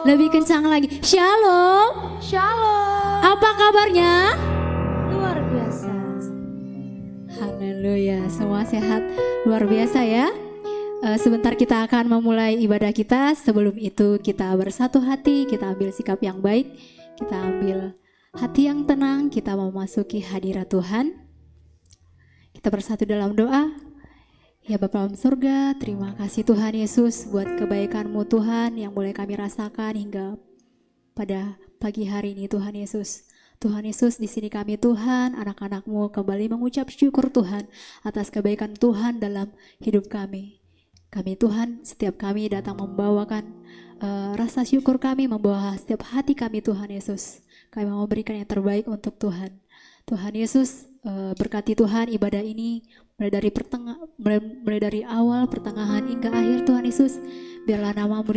Lebih kencang lagi. Shalom. Shalom. Apa kabarnya? Luar biasa. Haleluya. Semua sehat. Luar biasa ya. Sebentar kita akan memulai ibadah kita. Sebelum itu kita bersatu hati. Kita ambil sikap yang baik. Kita ambil hati yang tenang. Kita memasuki hadirat Tuhan. Kita bersatu dalam doa. Ya Bapa dalam surga, terima kasih Tuhan Yesus buat kebaikan-Mu Tuhan yang boleh kami rasakan hingga pada pagi hari ini Tuhan Yesus. Tuhan Yesus, di sini kami Tuhan, anak-anak-Mu kembali mengucap syukur Tuhan atas kebaikan Tuhan dalam hidup kami. Kami Tuhan, setiap kami datang membawakan rasa syukur kami, membawa setiap hati kami Tuhan Yesus. Kami mau memberikan yang terbaik untuk Tuhan. Tuhan Yesus, berkati Tuhan ibadah ini mulai dari awal, pertengahan hingga akhir Tuhan Yesus. Biarlah nama-Mu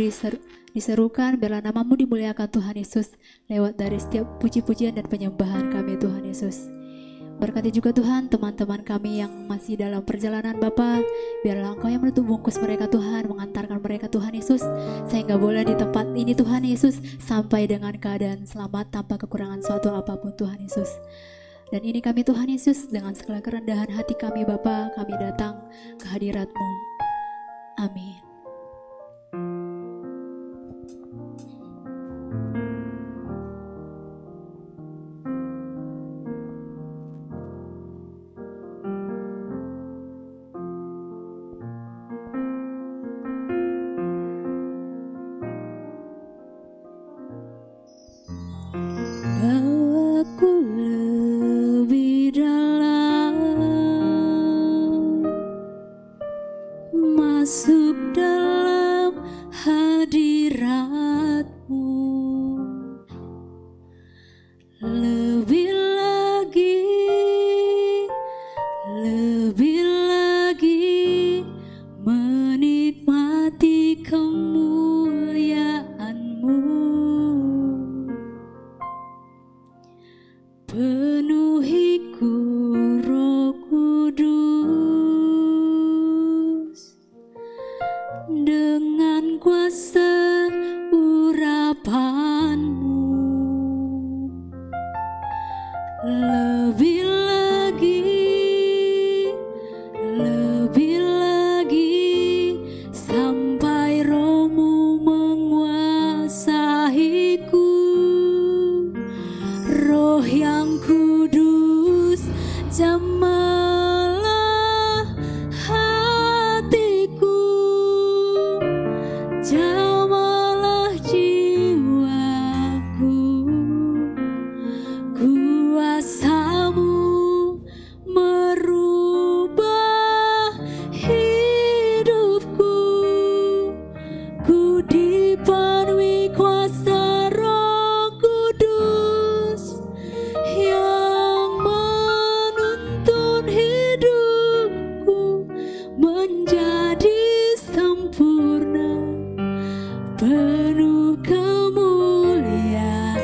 diserukan, biarlah nama-Mu dimuliakan Tuhan Yesus lewat dari setiap puji-pujian dan penyembahan kami Tuhan Yesus. Berkati juga Tuhan teman-teman kami yang masih dalam perjalanan Bapa. Biarlah Engkau yang menutup bungkus mereka Tuhan, mengantarkan mereka Tuhan Yesus, sehingga boleh di tempat ini Tuhan Yesus sampai dengan keadaan selamat tanpa kekurangan suatu apapun Tuhan Yesus. Dan ini kami Tuhan Yesus, dengan segala kerendahan hati kami Bapa, kami datang ke hadirat-Mu. Amin. Bawaku lebih dalam, masuk dalam hadirat-Mu. Lebih lagi menikmati kemuliaan-Mu. Penuhiku Roh Kudus dengan kuasa urapan-Mu. Lebih lagi sampai Roh-Mu menguasaiku. Roh yang kudus, jamahlah hatiku, jamahlah jiwaku. Kuasa-Mu merubah hidupku. Ku dipenuhi kuasa Roh Kudus yang menuntun hidupku menjadi sempurna, penuh kemuliaan.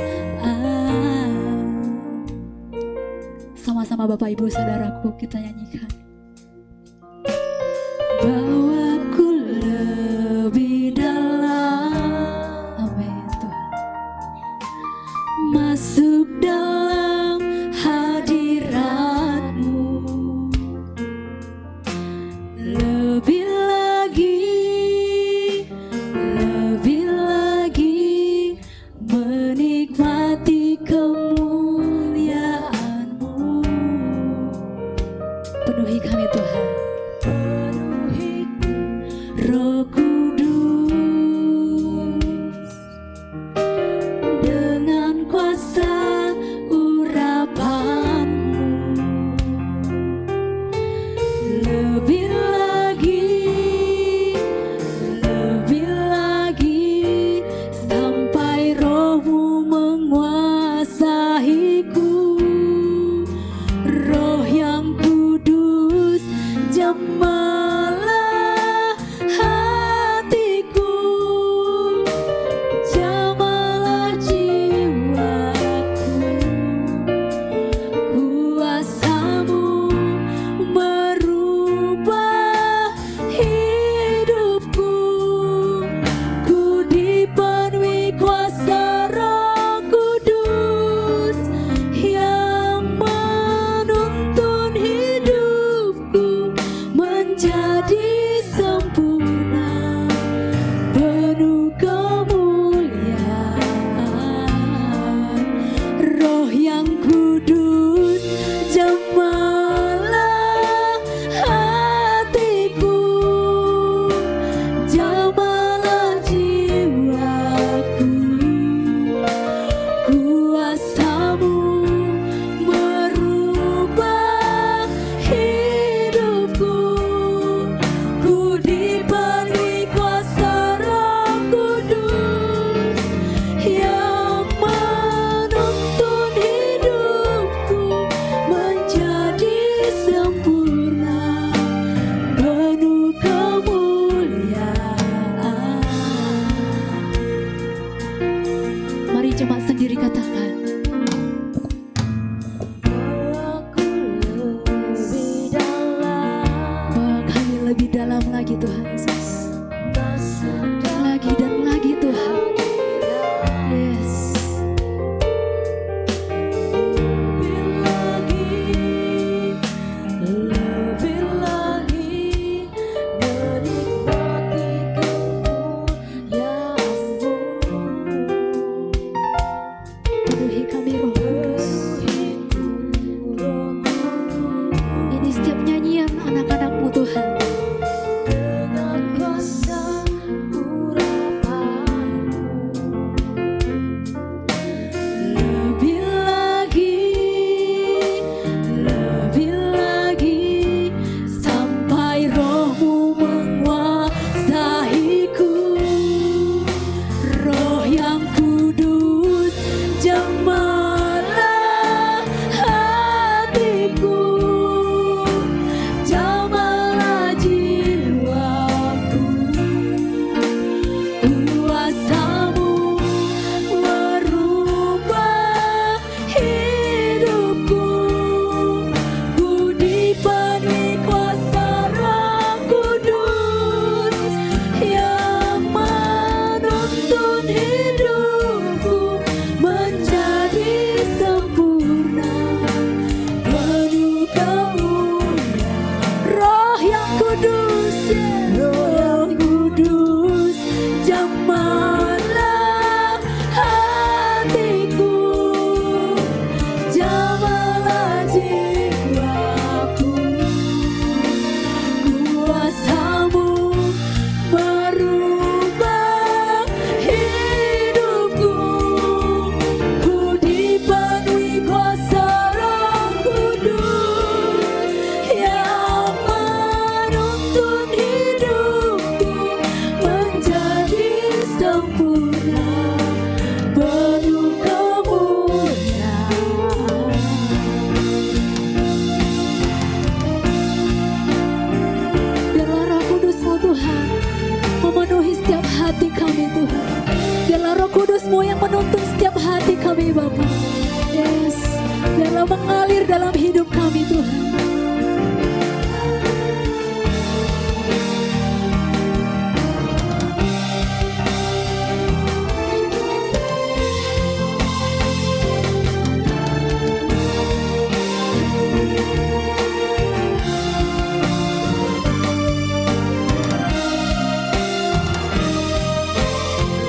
Sama-sama Bapak Ibu Saudaraku kita nyanyikan. Bawaku lebih dalam, amin Tuhan, masuk dalam hadirat-Mu. Lebih lagi menikmati kemuliaan-Mu. Penuhi kami Tuhan, penuhiku Roh Kudus dengan kuasa jemaat sendiri katakan. Bawa kami lebih dalam lagi Tuhan Yesus. Lagi dan lagi Tuhan. Yes. Penuhi kami Roh Kudus. Ini setiap nyanyian anak-anak-Mu Tuhan. Lebih lagi, sampai Roh-Mu menguasaiku. Roh yang kudus, jamahlah hatiku, jamahlah jiwaku. Kuasa-Mu merubah hidupku. Ku dipenuhi kuasa Roh Kudus yang menuntun hidupku menjadi sempurna, penuh kemuliaan. Roh yang kudus, Roh yang kudus, jamahlah hatiku, jamahlah jiwaku. Kuasa-Mu merubah hidupku. Ku dipenuhi kuasa Roh Kudus yang menuntun hidupku menjadi sempurna, penuh kemuliaan. Biarlah Roh Kudus-Mu Tuhan memenuhi setiap hati kami Tuhan. Biarlah Roh Kudus-Mu yang menuntun setiap hati kami Bapa. Yes, biarlah mengalir dalam hidup kami Tuhan.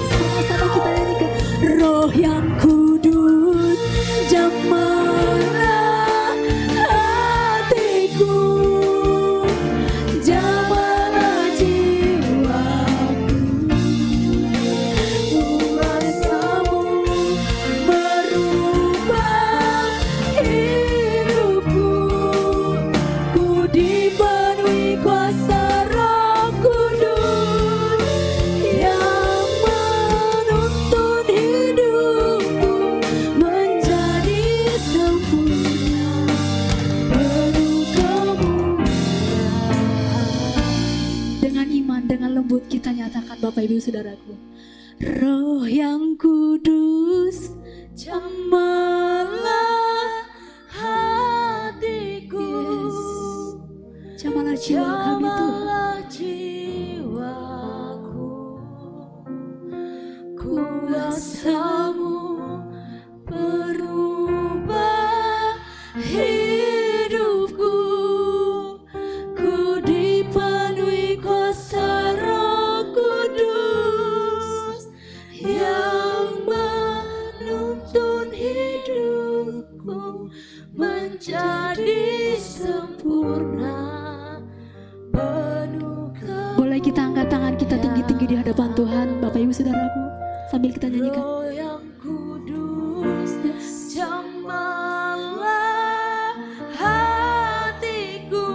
Sama-sama kita nyanyikan. Roh yang kudus, jamahlah hatiku, jamahlah jiwaku. Kuasa-Mu merubah hidupku. Ku dipenuhi kuasa Roh Kudus yang menuntun hidupku menjadi sempurna, penuh kemuliaan. Dengan iman, dengan lembut kita nyatakan Bapak Ibu Saudaraku. Roh yang kudus, jamahlah hatiku, jamahlah jiwa kami Tuhan. Jiwaku, kuasa-Mu berubah hidupku. Ku dipenuhi kuasa Roh Kudus yang menuntun hidupku menjadi sempurna, penuh kemuliaan. Boleh kita angkat tangan kita tinggi-tinggi di hadapan Tuhan Bapak Ibu Saudaraku sambil kita nyanyikan. Roh yang kudus, jamahlah hatiku,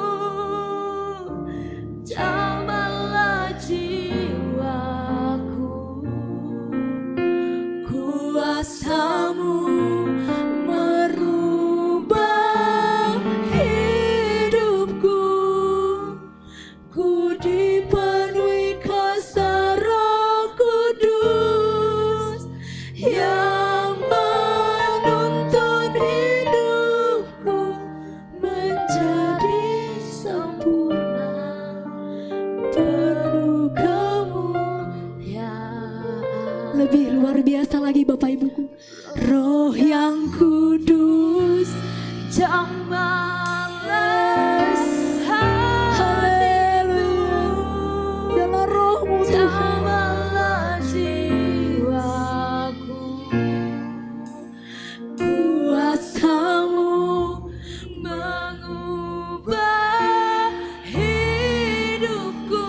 jamahlah jiwaku. Kuasa-Mu merubah hidupku. Ku dipenuhi kuasa Roh Kudus Lebih luar biasa lagi Bapak Ibuku. Roh yang kudus Jangan balas haleluya. Dalam rohmu Tuhan, balas jiwaku. kuasamu Mengubah hidupku,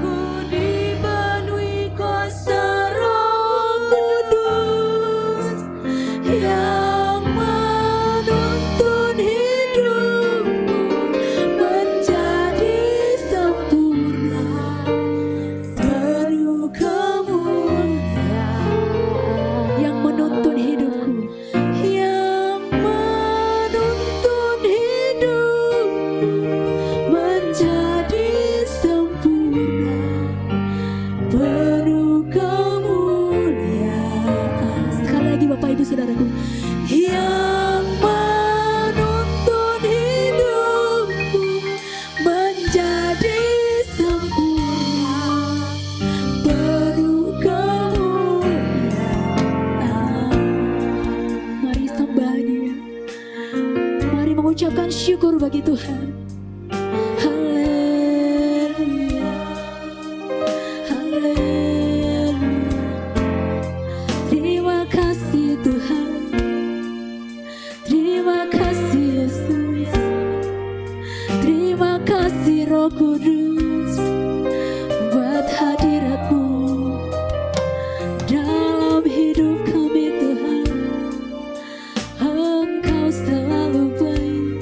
ku dipenuhi kuasa Roh Kudus yang menuntun hidupku menjadi sempurna, penuh kemuliaan. yang menuntun hidupku, Yang menuntun hidupku menjadi sempurna, penuh kemuliaan. sekali lagi Bapak Ibu Saudaraku, Yang menuntun hidupku menjadi sempurna, penuh kemuliaan. mari sembah Dia. Mari mengucapkan syukur bagi Tuhan. Haleluya, haleluya. Terima kasih Tuhan, terima kasih Yesus, terima kasih Roh Kudus buat hadirat-Mu dalam hidup kami Tuhan. Engkau selalu baik,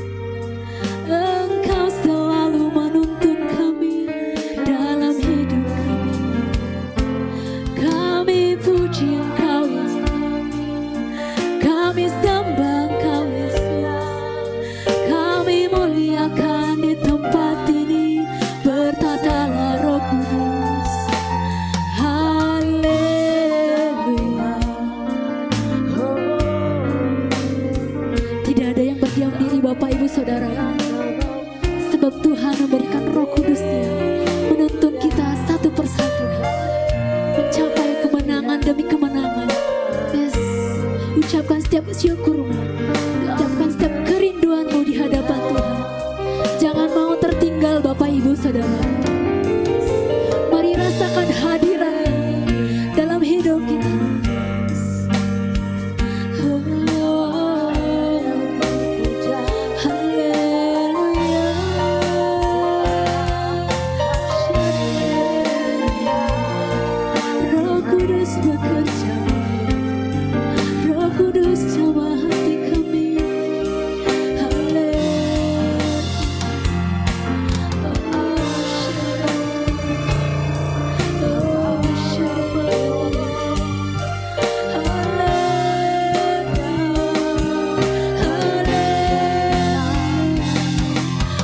Engkau selalu menuntun kami dalam hidup kami. Kami puji Engkau Yesus, kami sembah Engkau Yesus, kami muliakan di tempat ini. Bertatalah Roh Kudus. Haleluya. Tidak ada yang berdiam diri Bapak Ibu Saudara, sebab Tuhan memberikan Roh Kudus-Nya menuntun kita satu persatu mencapai kemenangan demi kemenangan. Yes, ucapkan setiap syukurmu, ucapkan setiap kerinduanmu di hadapan Tuhan. Jangan mau tertinggal Bapak Ibu Saudara. Mari rasakan hadirat dalam hidup kita. Haleluya. Roh Kudus bekerja, Roh Kudus jamah hati kami.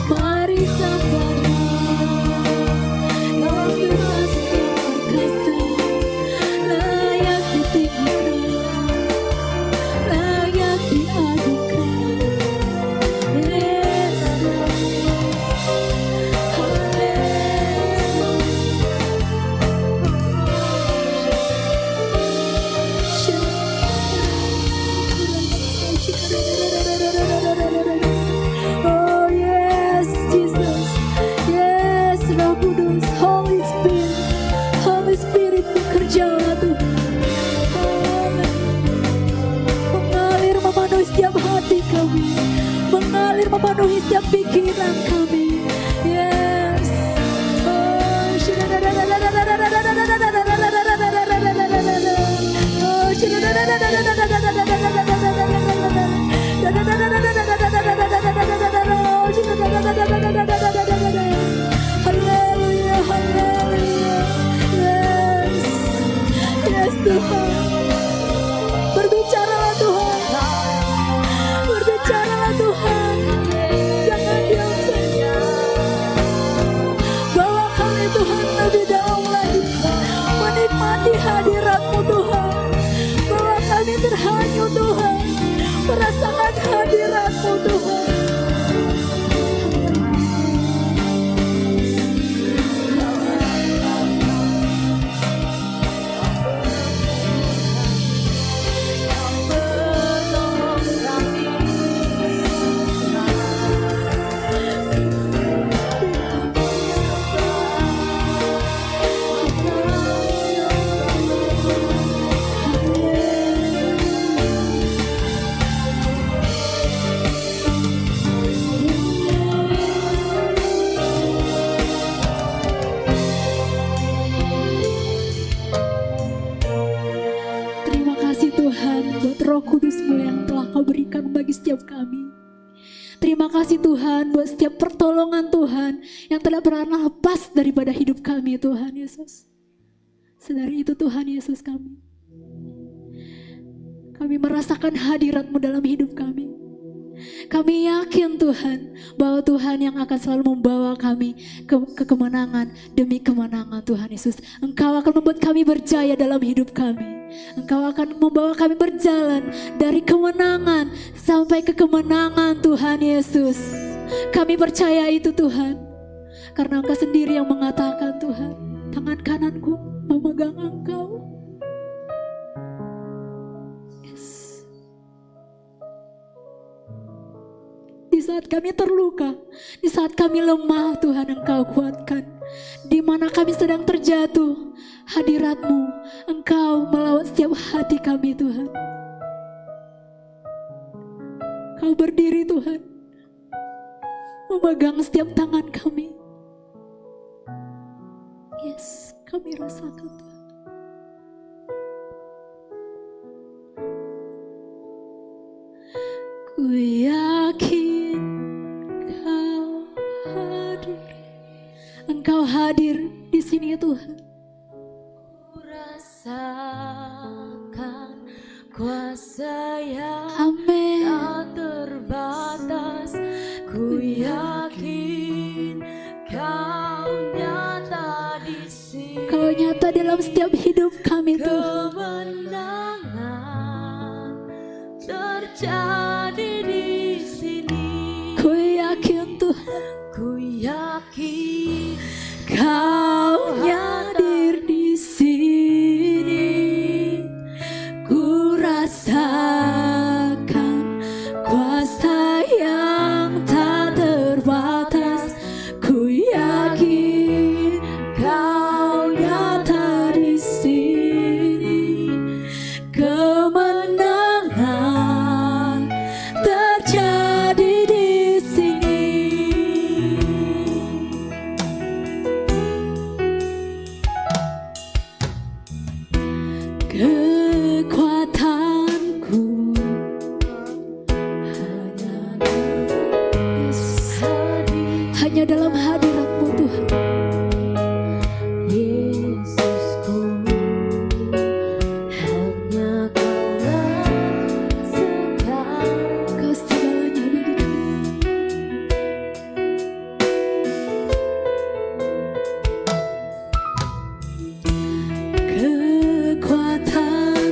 Mari sambut layak ditinggikan, layak diagukan. Oh yes, Jesus, yes, Roh Kudus, Holy Spirit, Holy Spirit bekerjalah Tuhan. Mengalir memenuhi setiap hati kami, mengalir memenuhi setiap pikiran kami. Yes. Haleluya, haleluya. Yes. Yes Tuhan. Berbicaralah Tuhan. Berbicaralah Tuhan. Jangan diam saja. Bawa kami Tuhan lebih dalam lagi, menikmati hadirat-Mu Tuhan. Bawa kami terhanyut Tuhan, merasakan hadirat-Mu Tuhan. buat Roh Kudus-Mu yang telah Kau berikan bagi setiap kami. Terima kasih Tuhan buat setiap pertolongan Tuhan yang tidak pernah lepas daripada hidup kami Tuhan Yesus. Sedari itu Tuhan Yesus kami merasakan hadirat-Mu dalam hidup kami. Kami yakin Tuhan bahwa Tuhan yang akan selalu membawa kami ke kemenangan demi kemenangan Tuhan Yesus. Engkau akan membuat kami berjaya dalam hidup kami. Engkau akan membawa kami berjalan dari kemenangan sampai ke kemenangan Tuhan Yesus. Kami percaya itu Tuhan. Karena Engkau sendiri yang mengatakan Tuhan, tangan kananku memegang Engkau. Di saat kami terluka, di saat kami lemah, Tuhan Engkau kuatkan. Di mana kami sedang terjatuh, hadirat-Mu, Engkau melawat setiap hati kami Tuhan. Kau berdiri Tuhan, memegang setiap tangan kami. Yes, kami rasakan Tuhan. Ku yakin Engkau hadir di sini Tuhan. Ku rasakan kuasa yang Amin. tak terbatas. Ku yakin Kau nyata di sini. Kau nyata dalam setiap hidup kami Tuhan. Kemenangan terjadi di sini. Ku yakin Tuhan, Ku yakin Kau hadir di sini. Ku rasakan kuasa yang tak terbatas. Ku yakin Kau nyata di sini. Kemenangan terjadi di sini. Kekuatanku hanya dalam hadirat-Mu Tuhan. Yesusku, hanya Kaulah segalanya. Kau segalanya bagi kami. Kekuatan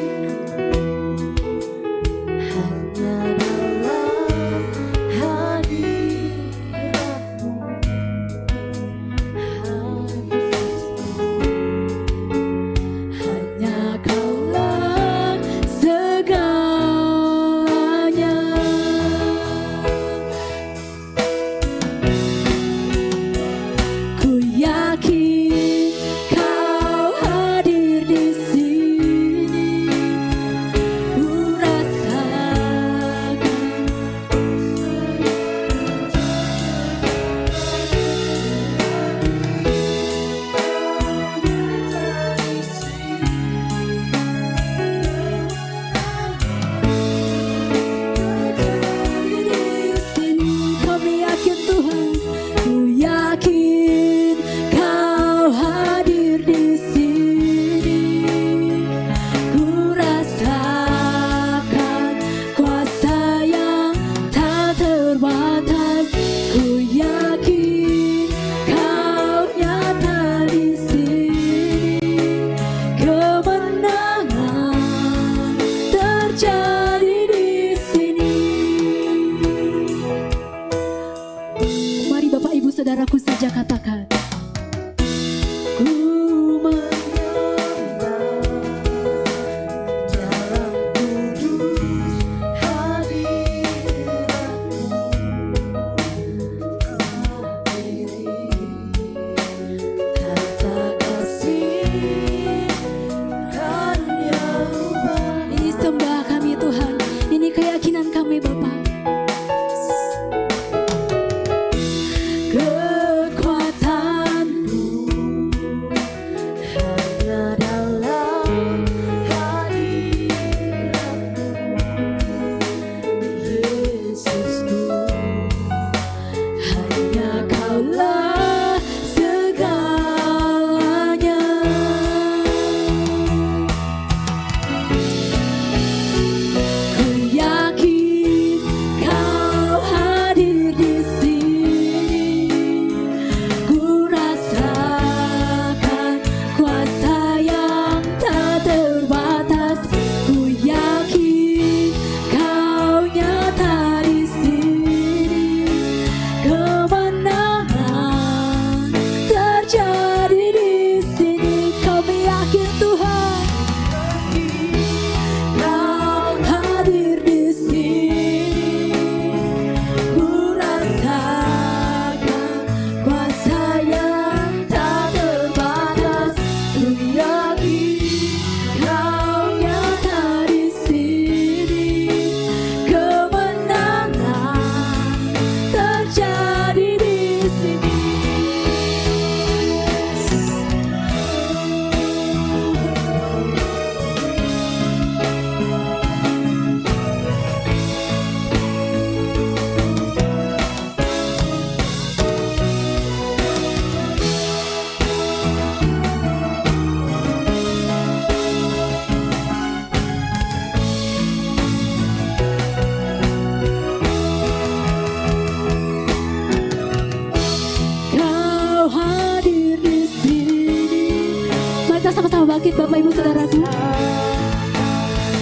musik Bapak Ibu Saudaraku.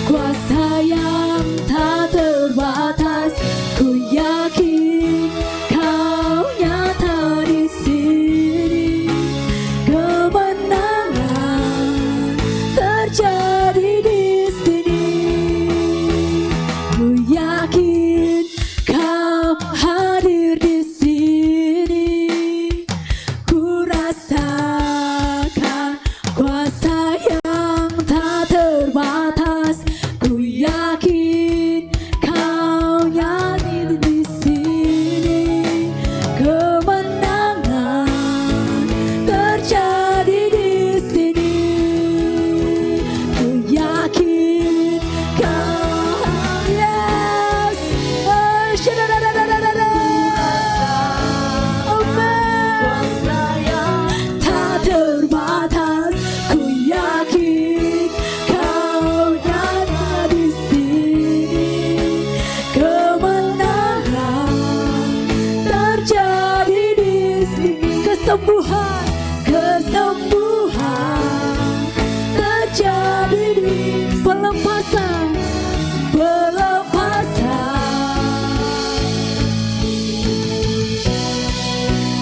Kuasa yang tak terbatas, ku yakin Kau nyata di sini. Kemenangan terjadi di sini. Ku yakin Kau hadir di sini. Ku rasakan kuasa yang tak terbatas. Ku yakin Kau nyata di sini. Kemenangan terjadi di sini. Ku yakin Kau, yes. Oh, shadadadadadada. Amen. Tak terbatas, ku yakin Kau nyata di sini. Kemenangan terjadi di sini. Kesembuhan, kesembuhan terjadi di pelepasan, pelepasan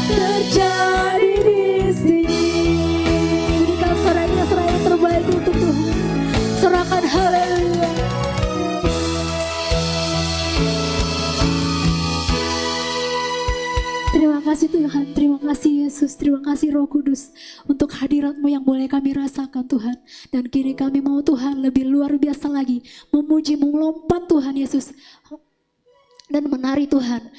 terjadi di sini. Berikan suara yang terbaik untuk Tuhan. Serahkan haleluya. Terima kasih Tuhan, terima kasih Yesus, terima kasih Roh Kudus untuk hadirat-Mu yang boleh kami rasakan Tuhan. Dan kini kami mau Tuhan lebih luar biasa lagi memuji, melompat Tuhan Yesus dan menari Tuhan.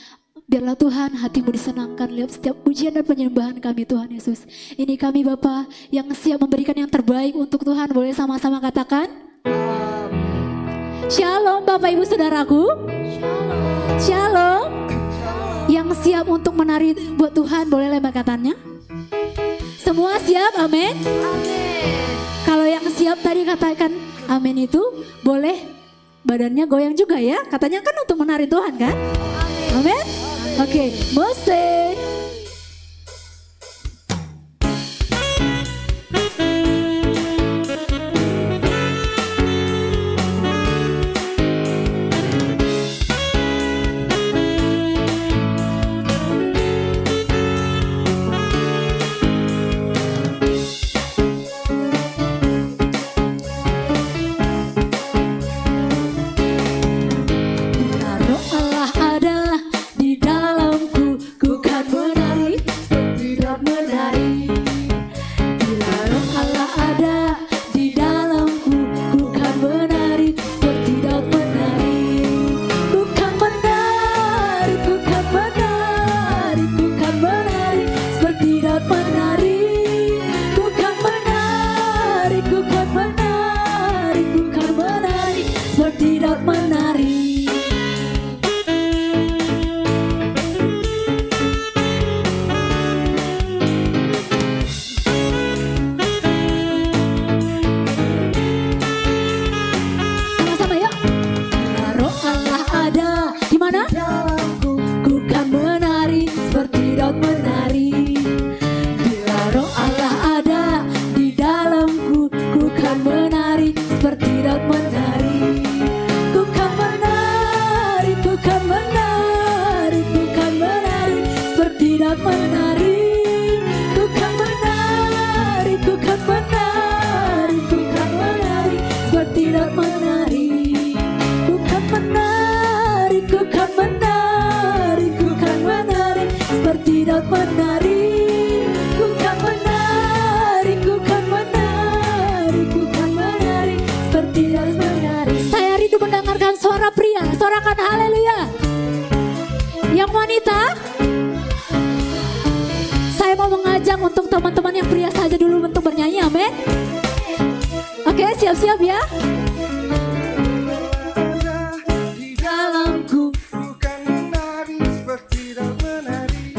Biarlah Tuhan hati-Mu disenangkan lewat setiap pujian dan penyembahan kami Tuhan Yesus. Ini kami Bapa yang siap memberikan yang terbaik untuk Tuhan. Boleh sama-sama katakan Shalom Bapak Ibu Saudaraku. Shalom. Yang siap untuk menari buat Tuhan boleh lebar katanya. Semua siap, amin. Kalau yang siap tadi katakan amin itu boleh badannya goyang juga ya. Katanya kan untuk menari Tuhan kan. Amin. Oke, musik. Roh Allah ada di dalamku, ku kan menari seperti Daud menari. Bila Roh Allah ada di dalamku, ku kan menari seperti Daud menari. Ku kan menari, ku kan menari, ku kan menari seperti Daud menari. Ku kan menari, ku kan menari, ku kan menari seperti Daud menari. Sama-sama yuk. Bila Roh Allah ada di mana? Ku kan menari seperti Daud menari. Bila Roh Allah ada di dalamku, ku kan menari seperti Daud menari. Ku kan menari, ku kan menari, ku kan menari seperti Daud menari. Ku kan menari, ku kan menari, ku kan menari seperti Daud menari. Ku kan menari, ku kan menari, ku kan menari seperti Daud menari. Ku kan menari, ku kan menari, ku kan menari seperti Daud menari. Saya rindu mendengarkan suara pria, sorakan haleluya. Yang wanita, saya mau mengajak untuk teman-teman yang pria saja dulu untuk bernyanyi, amin. Oke, siap-siap ya. Di dalamku bukan menari seperti Daud menari.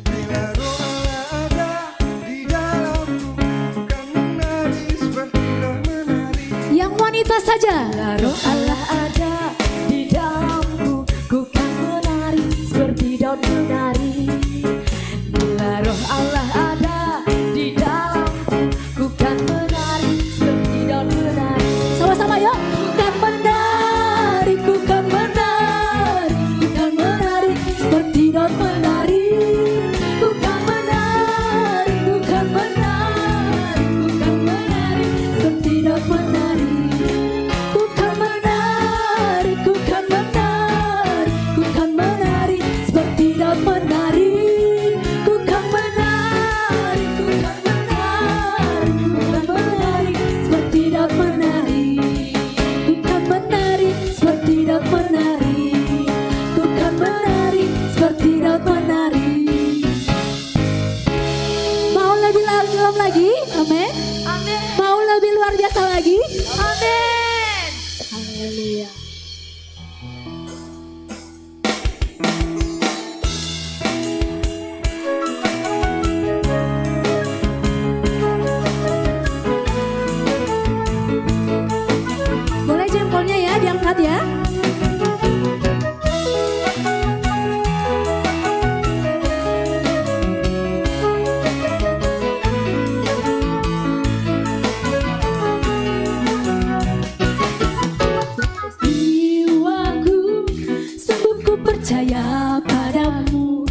Bila Roh Allah ada di dalamku bukan menari seperti Daud menari. Yang wanita saja. Roh Allah ada di dalamku, ku kan menari seperti Daud menari. Bila Roh Allah ada di dalamku, ku kan menari lagi? Amin. Haleluya. Boleh jempolnya ya diangkat ya. Jiwaku sungguh ku percaya padamu,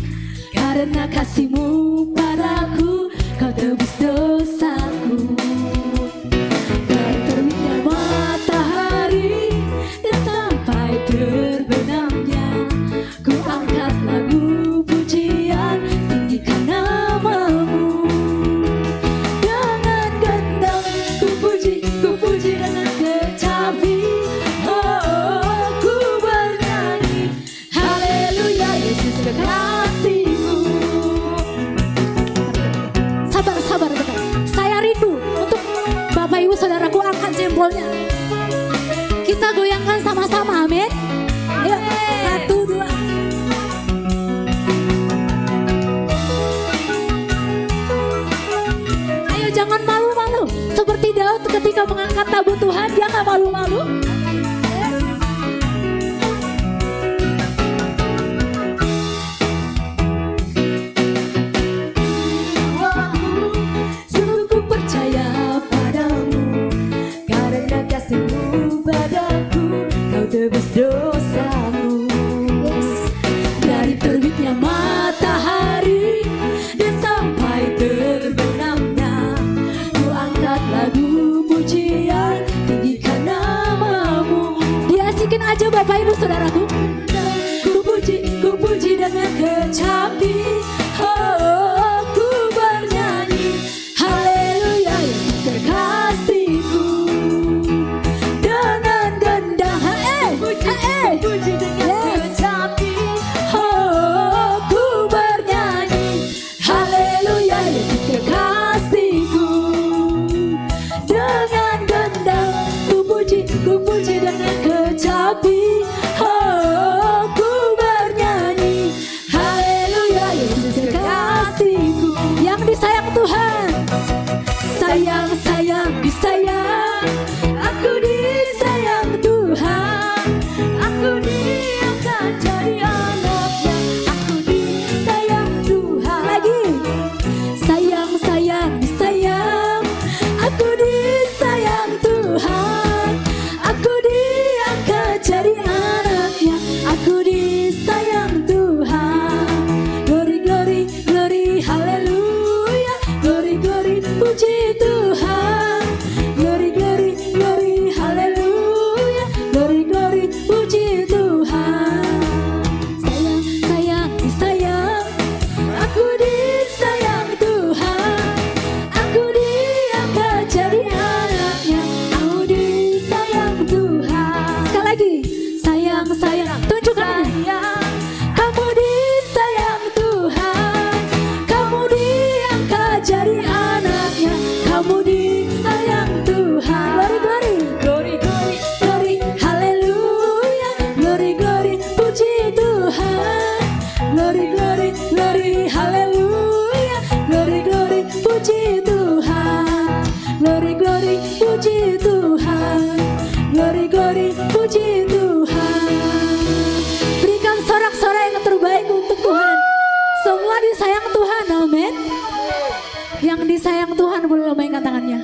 karena kasih-Mu padaku Kau tebus dosaku. Dari terbitnya matahari dan sampai terbenamnya, ku angkat lagu pujian, tinggikan nama-Mu. Dengan gendang ku puji dengan kecapi. Oh, ku bernyanyi haleluya, Yesus kekasih-Mu. Sabar bentar. Saya rindu untuk Bapak Ibu Saudaraku angkat jempolnya. Kita goyangkan sama-sama, amin. Ayo, 1, 2. Ayo jangan malu-malu. Seperti Daud ketika mengangkat tabut Tuhan, dia gak malu-malu. Sungguh ku percaya padamu, karena kasih-Mu padaku Kau tebus dosaku. Dari terbitnya matahari dan sampai terbenamnya, ku angkat lagu pujian, tinggikan nama-Mu. Diasikin aja Bapak Ibu Saudaraku. Ku puji dengan kecapi. Oh, ku bernyanyi haleluya, Yesus kekasih-Ku. Dengan gendang puji dengan kecapi. Oh, ku bernyanyi haleluya, Yesus kekasih-Ku. Dengan gendang ku puji dengan kecapi. Oh, ku bernyanyi haleluya, Yesus kekasih-Ku. Yang disayang Tuhan. Sayang, disayang, aku disayang Tuhan. Aku diangkat jadi anaknya, aku disayang Tuhan. Lagi. Sayang, disayang, aku disayang Tuhan. Aku diangkat jadi anaknya, aku disayang Tuhan. Glory, glory, glory, haleluya. Glory, glory, puji Tuhan. Glory, glory, glory, haleluya. Glory, glory, puji Tuhan. Sayang, disayang, aku disayang Tuhan. Aku diangkat jadi anaknya, aku disayang Tuhan. Sekali lagi. Sayang, Tunjukkan. kamu disayang Tuhan. Kamu diangkat jadi anaknya, kamu disayang Tuhan. Glory, glory. Glory, glory, glory, haleluya. Glory, glory, puji Tuhan. Glory, glory, glory, haleluya. Glory, glory, puji Tuhan. Glory, glory, puji Tuhan. Glory, glory, puji Tuhan. Berikan sorak-sorai yang terbaik untuk Tuhan. Semua disayang Tuhan, amin. Yang disayang Tuhan boleh lambaikan tangannya.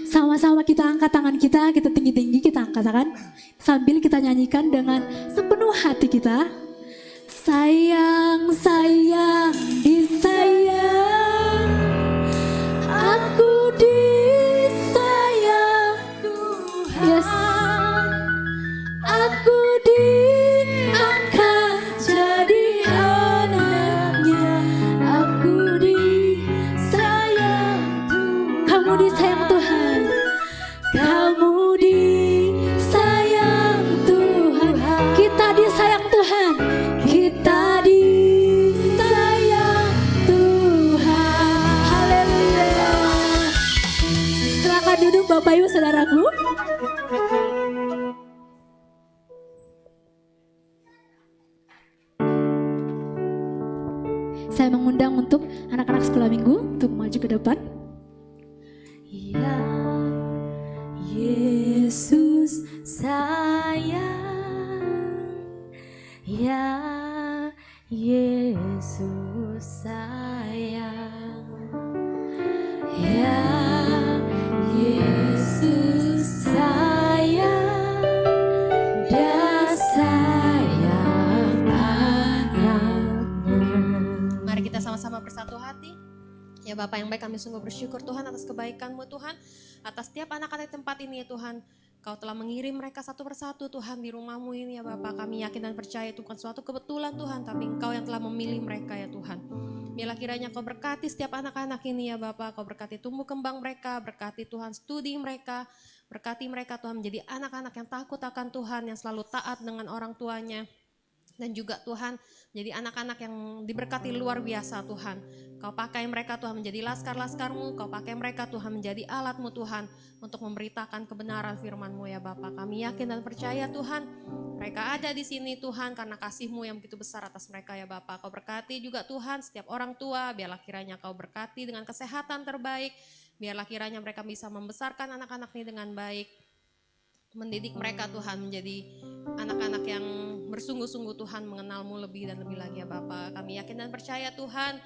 Sama-sama kita angkat tangan kita tinggi-tinggi, kita angkat tangan. Sambil kita nyanyikan dengan sepenuh hati kita. Sayang, disayang, Aku disayang Tuhan. Yes. Aku diangkat jadi anaknya. Aku disayang Tuhan. Kamu disayang Tuhan. Kamu disayang Tuhan. Kita disayang Tuhan. Kita disayang Tuhan. Haleluya. Silakan duduk Bapak Ibu Saudaraku. Saya mengundang untuk anak-anak sekolah minggu untuk maju ke depan. Ya Yesus sayang, ya Yesus sayang, ya Yesus sayang, dia sayang anaknya. Mari kita sama-sama bersatu hati. Ya Bapa yang baik, kami sungguh bersyukur Tuhan atas kebaikan-Mu Tuhan, atas setiap anak-anak di tempat ini ya Tuhan. Kau telah mengirim mereka satu persatu Tuhan di rumah-Mu ini ya Bapa. Kami yakin dan percaya itu bukan suatu kebetulan Tuhan, tapi Engkau yang telah memilih mereka ya Tuhan. Biarlah kiranya Kau berkati setiap anak-anak ini ya Bapa. Kau berkati tumbuh kembang mereka, berkati Tuhan studi mereka, berkati mereka Tuhan menjadi anak-anak yang takut akan Tuhan, yang selalu taat dengan orang tuanya. Dan juga Tuhan menjadi anak-anak yang diberkati luar biasa Tuhan. Kau pakai mereka Tuhan menjadi laskar-laskar-Mu, Kau pakai mereka Tuhan menjadi alat-Mu Tuhan untuk memberitakan kebenaran firman-Mu ya Bapa. Kami yakin dan percaya Tuhan mereka ada di sini Tuhan karena kasih-Mu yang begitu besar atas mereka ya Bapa. Kau berkati juga Tuhan setiap orang tua, biarlah kiranya Kau berkati dengan kesehatan terbaik. Biarlah kiranya mereka bisa membesarkan anak-anak ini dengan baik. Mendidik mereka Tuhan menjadi anak-anak yang bersungguh-sungguh Tuhan mengenal-Mu lebih dan lebih lagi ya Bapa. Kami yakin dan percaya Tuhan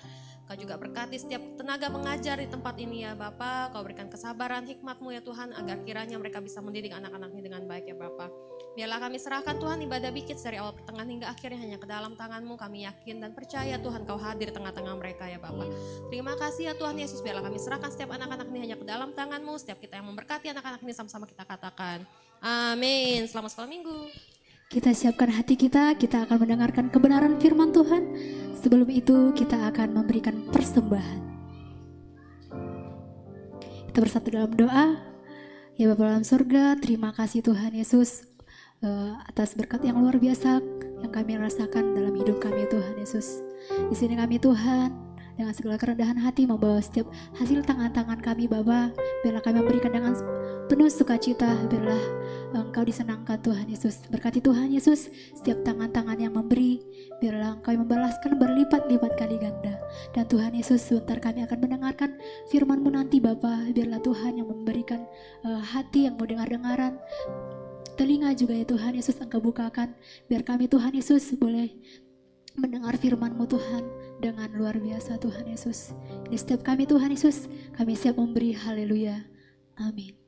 Kau juga berkati setiap tenaga pengajar di tempat ini ya Bapa. Kau berikan kesabaran hikmat-Mu ya Tuhan agar kiranya mereka bisa mendidik anak-anak ini dengan baik ya Bapa. Biarlah kami serahkan Tuhan ibadah Bikits dari awal pertengahan hingga akhirnya hanya ke dalam tangan-Mu. Kami yakin dan percaya Tuhan Kau hadir di tengah-tengah mereka ya Bapa. Terima kasih ya Tuhan Yesus. Biarlah kami serahkan setiap anak-anak ini hanya ke dalam tangan-Mu. Setiap kita yang memberkati anak-anak ini sama-sama kita katakan amin. Selamat sekolah minggu. Kita siapkan hati kita akan mendengarkan kebenaran firman Tuhan. Sebelum itu kita akan memberikan persembahan. Kita bersatu dalam doa. Ya Bapa dalam surga, terima kasih Tuhan Yesus atas berkat yang luar biasa yang kami rasakan dalam hidup kami Tuhan Yesus. Di sini kami Tuhan dengan segala kerendahan hati membawa setiap hasil tangan-tangan kami Bapa. Biarlah kami memberikan dengan penuh sukacita. Biarlah Engkau disenangkan Tuhan Yesus. Berkati Tuhan Yesus setiap tangan-tangan yang memberi. Biarlah Engkau membalaskan berlipat-lipat kali ganda. Dan Tuhan Yesus sebentar kami akan mendengarkan firman-Mu nanti Bapa. Biarlah Tuhan yang memberikan hati yang mau dengar-dengaran. Telinga juga ya Tuhan Yesus Engkau bukakan. Biar kami Tuhan Yesus boleh mendengar firman-Mu Tuhan dengan luar biasa Tuhan Yesus. Di setiap kami Tuhan Yesus, kami siap memberi. Haleluya. Amin.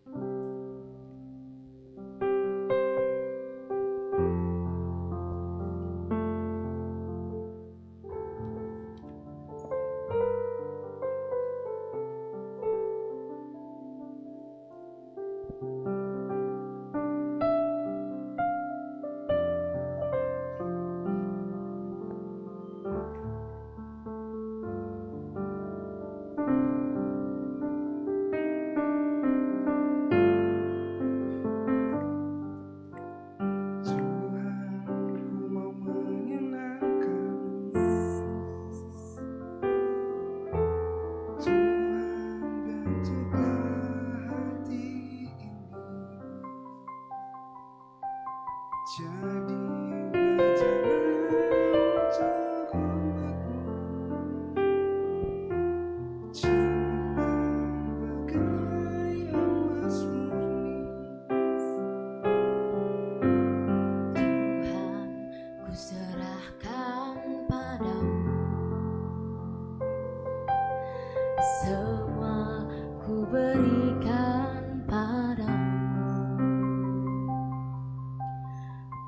Semua ku berikan padamu,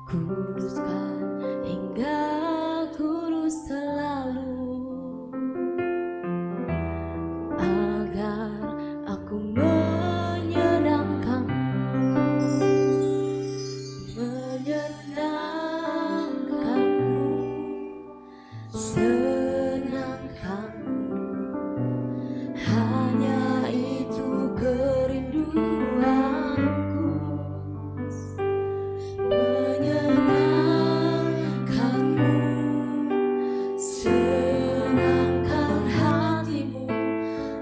kuduskan hingga kudus selalu, agar aku menyenangkanmu, senangkanmu. Hanya itu kerinduanku, menyenangkanmu, senangkan hatimu.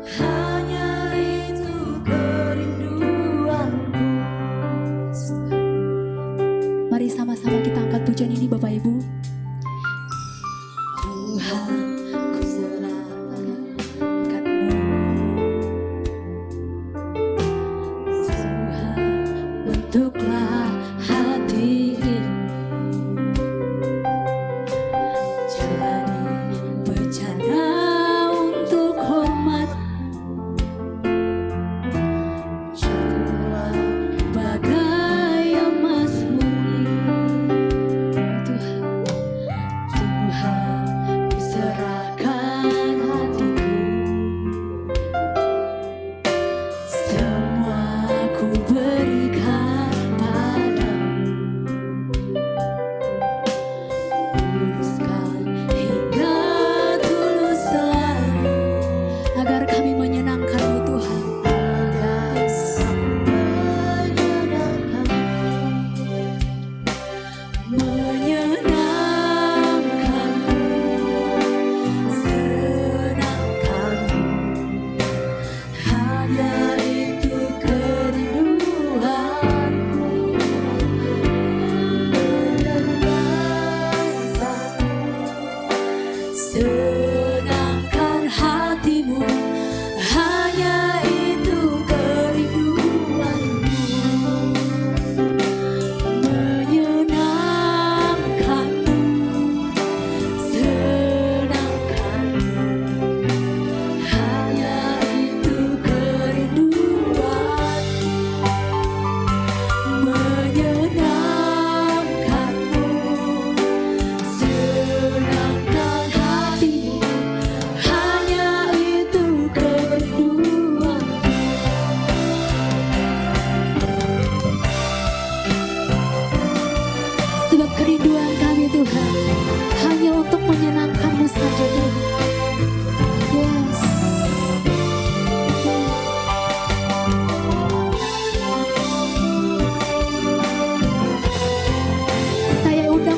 Hanya itu kerinduanku. Mari sama-sama kita angkat pujian ini Bapak Ibu. Tuhan, ku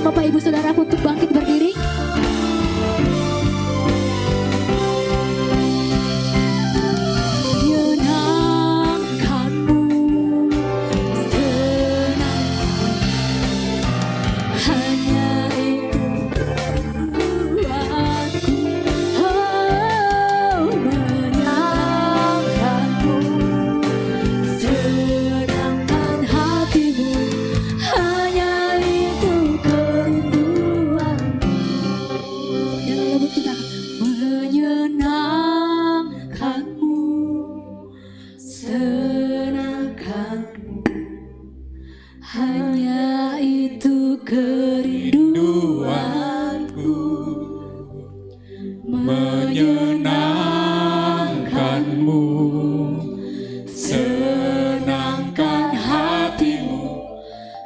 Bapak Ibu Saudaraku untuk bangkit berdiri. Menyenangkanmu, senang, hanya itu kerinduanku. Oh, menyenangkanmu, senangkan hatimu, hanya itu kerinduanku. Dalam lembut kita menyenangkanmu, senangkanmu, hanya itu kerinduanku. Menyenangkanmu, senangkan hatimu,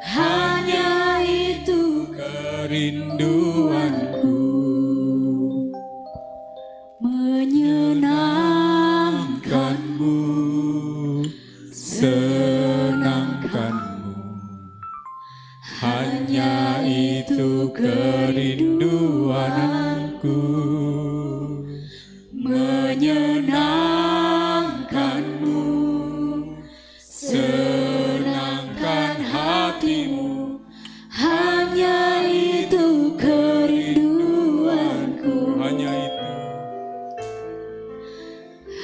hanya itu kerinduanku. Menyenangkanmu, senangkanmu, hanya itu kerinduanku. Menyenangkanmu, senangkan hatimu, Hanya itu kerinduanku. hanya itu.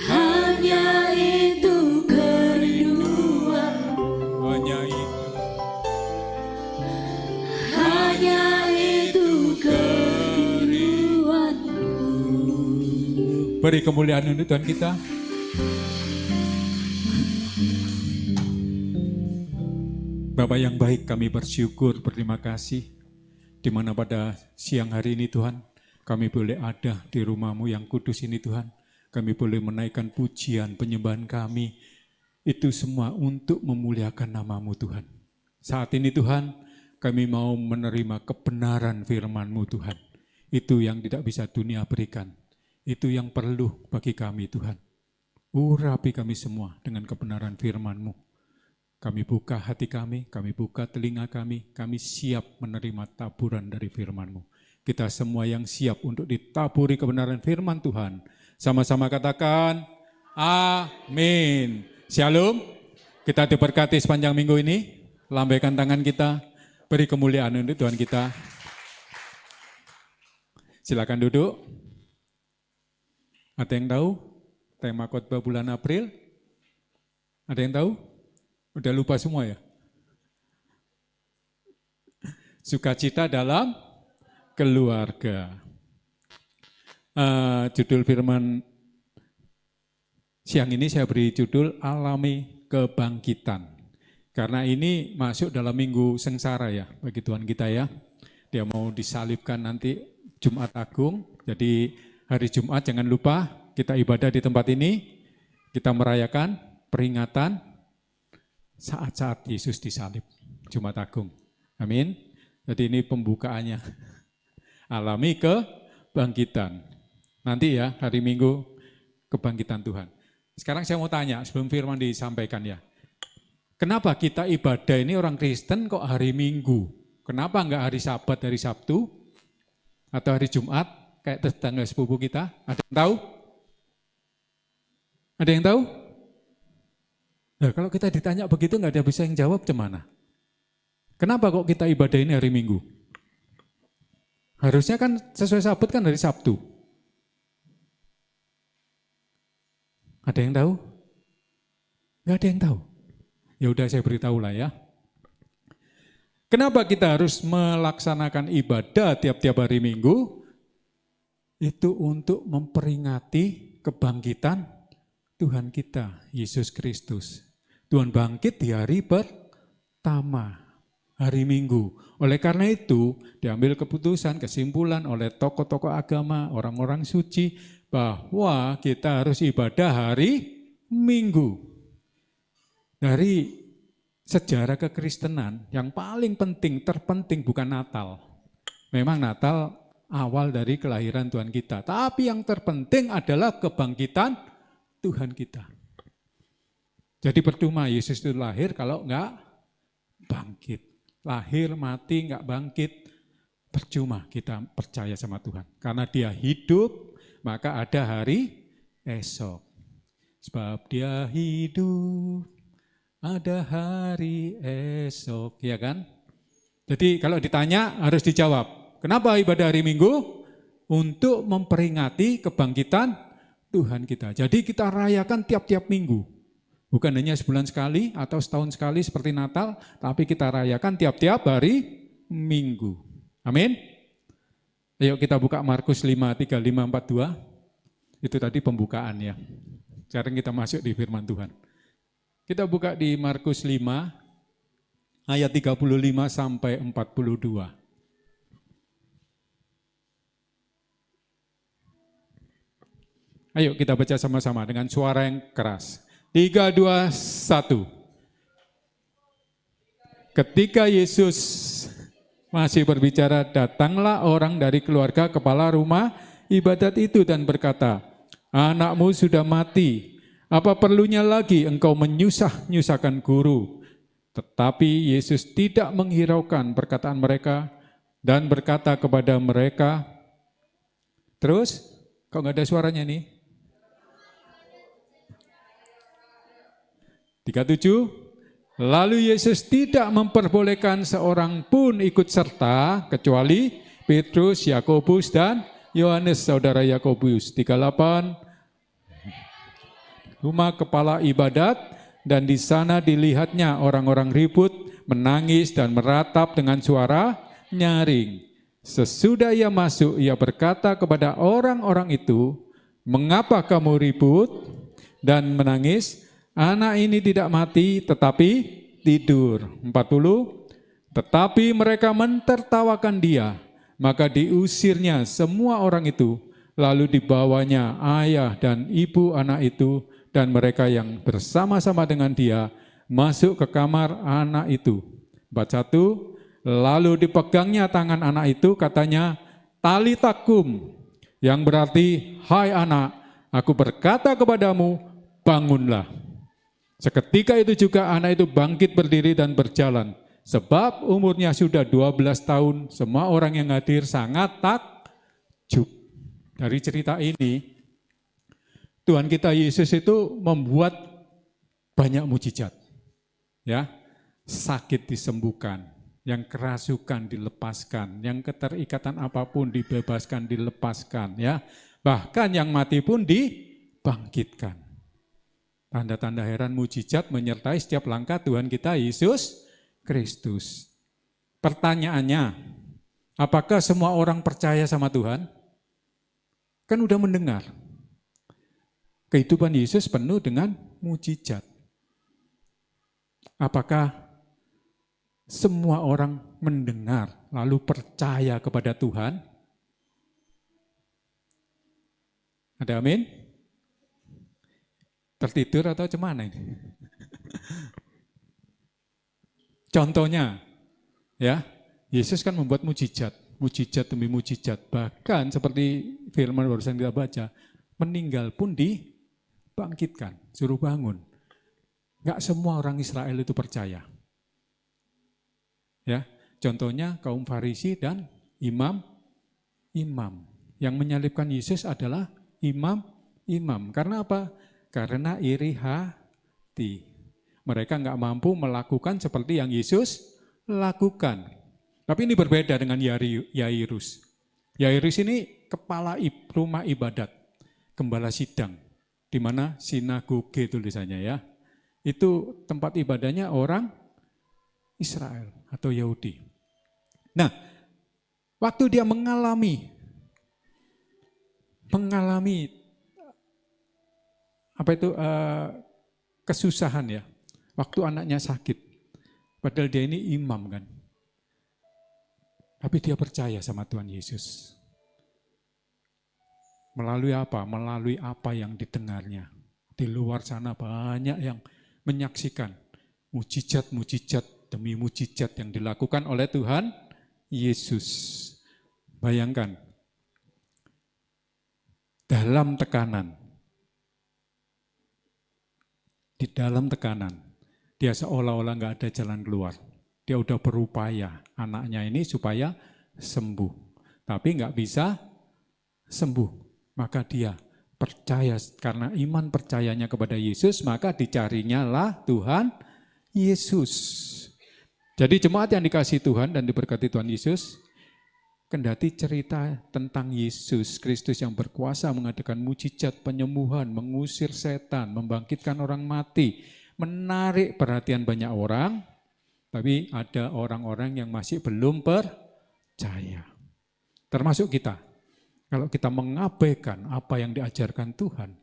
Hanya itu kerinduanku. Hanya itu. Hanya itu kerinduanku. Beri kemuliaan untuk Tuhan kita. Bapak yang baik, kami bersyukur, berterima kasih di mana pada siang hari ini Tuhan, kami boleh ada di rumah-Mu yang kudus ini Tuhan. Kami boleh menaikkan pujian, penyembahan kami. Itu semua untuk memuliakan nama-Mu Tuhan. Saat ini Tuhan, kami mau menerima kebenaran firman-Mu Tuhan. Itu yang tidak bisa dunia berikan. Itu yang perlu bagi kami Tuhan. Urapi kami semua dengan kebenaran firman-Mu. Kami buka hati kami buka telinga kami siap menerima taburan dari firman-Mu. Kita semua yang siap untuk ditaburi kebenaran firman Tuhan. Sama-sama katakan, amin. Shalom. Kita diberkati sepanjang minggu ini. Lambaikan tangan kita, beri kemuliaan untuk Tuhan kita. Silakan duduk. Ada yang tahu tema khotbah bulan April? Ada yang tahu? Udah lupa semua ya? Sukacita dalam keluarga. Judul firman siang ini saya beri judul Alami Kebangkitan. Karena ini masuk dalam minggu sengsara ya bagi Tuhan kita ya. Dia mau disalibkan nanti Jumat Agung. Jadi hari Jumat jangan lupa kita ibadah di tempat ini. Kita merayakan peringatan saat-saat Yesus disalib, Jumat Agung. Amin. Jadi ini pembukaannya. Alami kebangkitan. Nanti ya, hari Minggu, kebangkitan Tuhan. Sekarang saya mau tanya, sebelum firman disampaikan ya. Kenapa kita ibadah ini orang Kristen kok hari Minggu? Kenapa enggak hari Sabat, hari Sabtu? Atau hari Jumat, kayak tetangga sepupu kita? Ada yang tahu? Ada yang tahu? Nah, kalau kita ditanya begitu nggak ada bisa yang jawab gimana? Kenapa kok kita ibadah ini hari Minggu? Harusnya kan sesuai Sabat kan hari Sabtu. Ada yang tahu? Nggak ada yang tahu. Ya udah saya beritahu lah ya. Kenapa kita harus melaksanakan ibadah tiap-tiap hari Minggu? Itu untuk memperingati kebangkitan Tuhan kita, Yesus Kristus. Tuhan bangkit di hari pertama, hari Minggu. Oleh karena itu, diambil keputusan, kesimpulan oleh tokoh-tokoh agama, orang-orang suci, bahwa kita harus ibadah hari Minggu. Dari sejarah kekristenan, yang paling penting, terpenting bukan Natal. Memang Natal awal dari kelahiran Tuhan kita. Tapi yang terpenting adalah kebangkitan Tuhan kita. Jadi percuma Yesus itu lahir kalau enggak bangkit. Lahir, mati, enggak bangkit. percuma kita percaya sama Tuhan. Karena dia hidup, maka ada hari esok. Sebab dia hidup, ada hari esok, ya kan? Jadi kalau ditanya harus dijawab. Kenapa ibadah hari Minggu? Untuk memperingati kebangkitan Tuhan kita. Jadi kita rayakan tiap-tiap minggu. Bukan hanya sebulan sekali atau setahun sekali seperti Natal, tapi kita rayakan tiap-tiap hari Minggu. Amin. Ayo kita buka Markus 5, 35, 42. Itu tadi pembukaan ya. Sekarang kita masuk di firman Tuhan. Kita buka di Markus 5 ayat 35 sampai 42. Ayo kita baca sama-sama dengan suara yang keras. 3, 2, 1. Ketika Yesus masih berbicara, datanglah orang dari keluarga kepala rumah ibadat itu dan berkata, anakmu sudah mati, apa perlunya lagi engkau menyusah-nyusahkan guru? Tetapi Yesus tidak menghiraukan perkataan mereka dan berkata kepada mereka, terus, kok nggak ada suaranya nih? 37, lalu Yesus tidak memperbolehkan seorang pun ikut serta kecuali Petrus, Yakobus, dan Yohanes, saudara Yakobus. 38, rumah kepala ibadat, dan di sana dilihatnya orang-orang ribut, menangis dan meratap dengan suara nyaring. Sesudah ia masuk, ia berkata kepada orang-orang itu, mengapa kamu ribut dan menangis? Anak ini tidak mati tetapi tidur. 40, tetapi mereka mentertawakan dia, maka diusirnya semua orang itu, lalu dibawanya ayah dan ibu anak itu dan mereka yang bersama-sama dengan dia masuk ke kamar anak itu. 41, lalu dipegangnya tangan anak itu, katanya, Talita kum, yang berarti, hai anak, aku berkata kepadamu, bangunlah. Seketika itu juga anak itu bangkit berdiri dan berjalan. Sebab umurnya sudah 12 tahun, semua orang yang hadir sangat takjub. Dari cerita ini, Tuhan kita Yesus itu membuat banyak mujizat. Ya, sakit disembuhkan, yang kerasukan dilepaskan, yang keterikatan apapun dibebaskan, dilepaskan. Ya, bahkan yang mati pun dibangkitkan. Tanda-tanda heran mujizat menyertai setiap langkah Tuhan kita Yesus Kristus. Pertanyaannya, apakah semua orang percaya sama Tuhan? Kan udah mendengar. Kehidupan Yesus penuh dengan mujizat. Apakah semua orang mendengar lalu percaya kepada Tuhan? Ada amin? Tertidur atau cemana ini? Contohnya, ya, Yesus kan membuat mujizat demi mujizat. Bahkan seperti firman barusan kita baca, meninggal pun dibangkitkan, suruh bangun. Enggak semua orang Israel itu percaya. Ya, contohnya kaum Farisi dan imam. Yang menyalibkan Yesus adalah imam. Karena apa? Karena iri hati. Mereka enggak mampu melakukan seperti yang Yesus lakukan. Tapi ini berbeda dengan Yairus. Yairus ini kepala rumah ibadat, gembala sidang, di mana sinagoge tulisannya ya. Itu tempat ibadahnya orang Israel atau Yahudi. Nah, waktu dia mengalami kesusahan ya, waktu anaknya sakit, padahal dia ini imam kan, tapi dia percaya sama Tuhan Yesus. Melalui apa? Melalui apa yang didengarnya. Di luar sana banyak yang menyaksikan mujizat demi mujizat yang dilakukan oleh Tuhan Yesus. Bayangkan, dalam tekanan, di dalam tekanan, dia seolah-olah nggak ada jalan keluar. Dia udah berupaya anaknya ini supaya sembuh. Tapi nggak bisa sembuh. Maka dia percaya, karena iman percayanya kepada Yesus, maka dicarinya lah Tuhan Yesus. Jadi jemaat yang dikasihi Tuhan dan diberkati Tuhan Yesus, kendati cerita tentang Yesus Kristus yang berkuasa mengadakan mujizat, penyembuhan, mengusir setan, membangkitkan orang mati, menarik perhatian banyak orang, tapi ada orang-orang yang masih belum percaya. Termasuk kita. Kalau kita mengabaikan apa yang diajarkan Tuhan,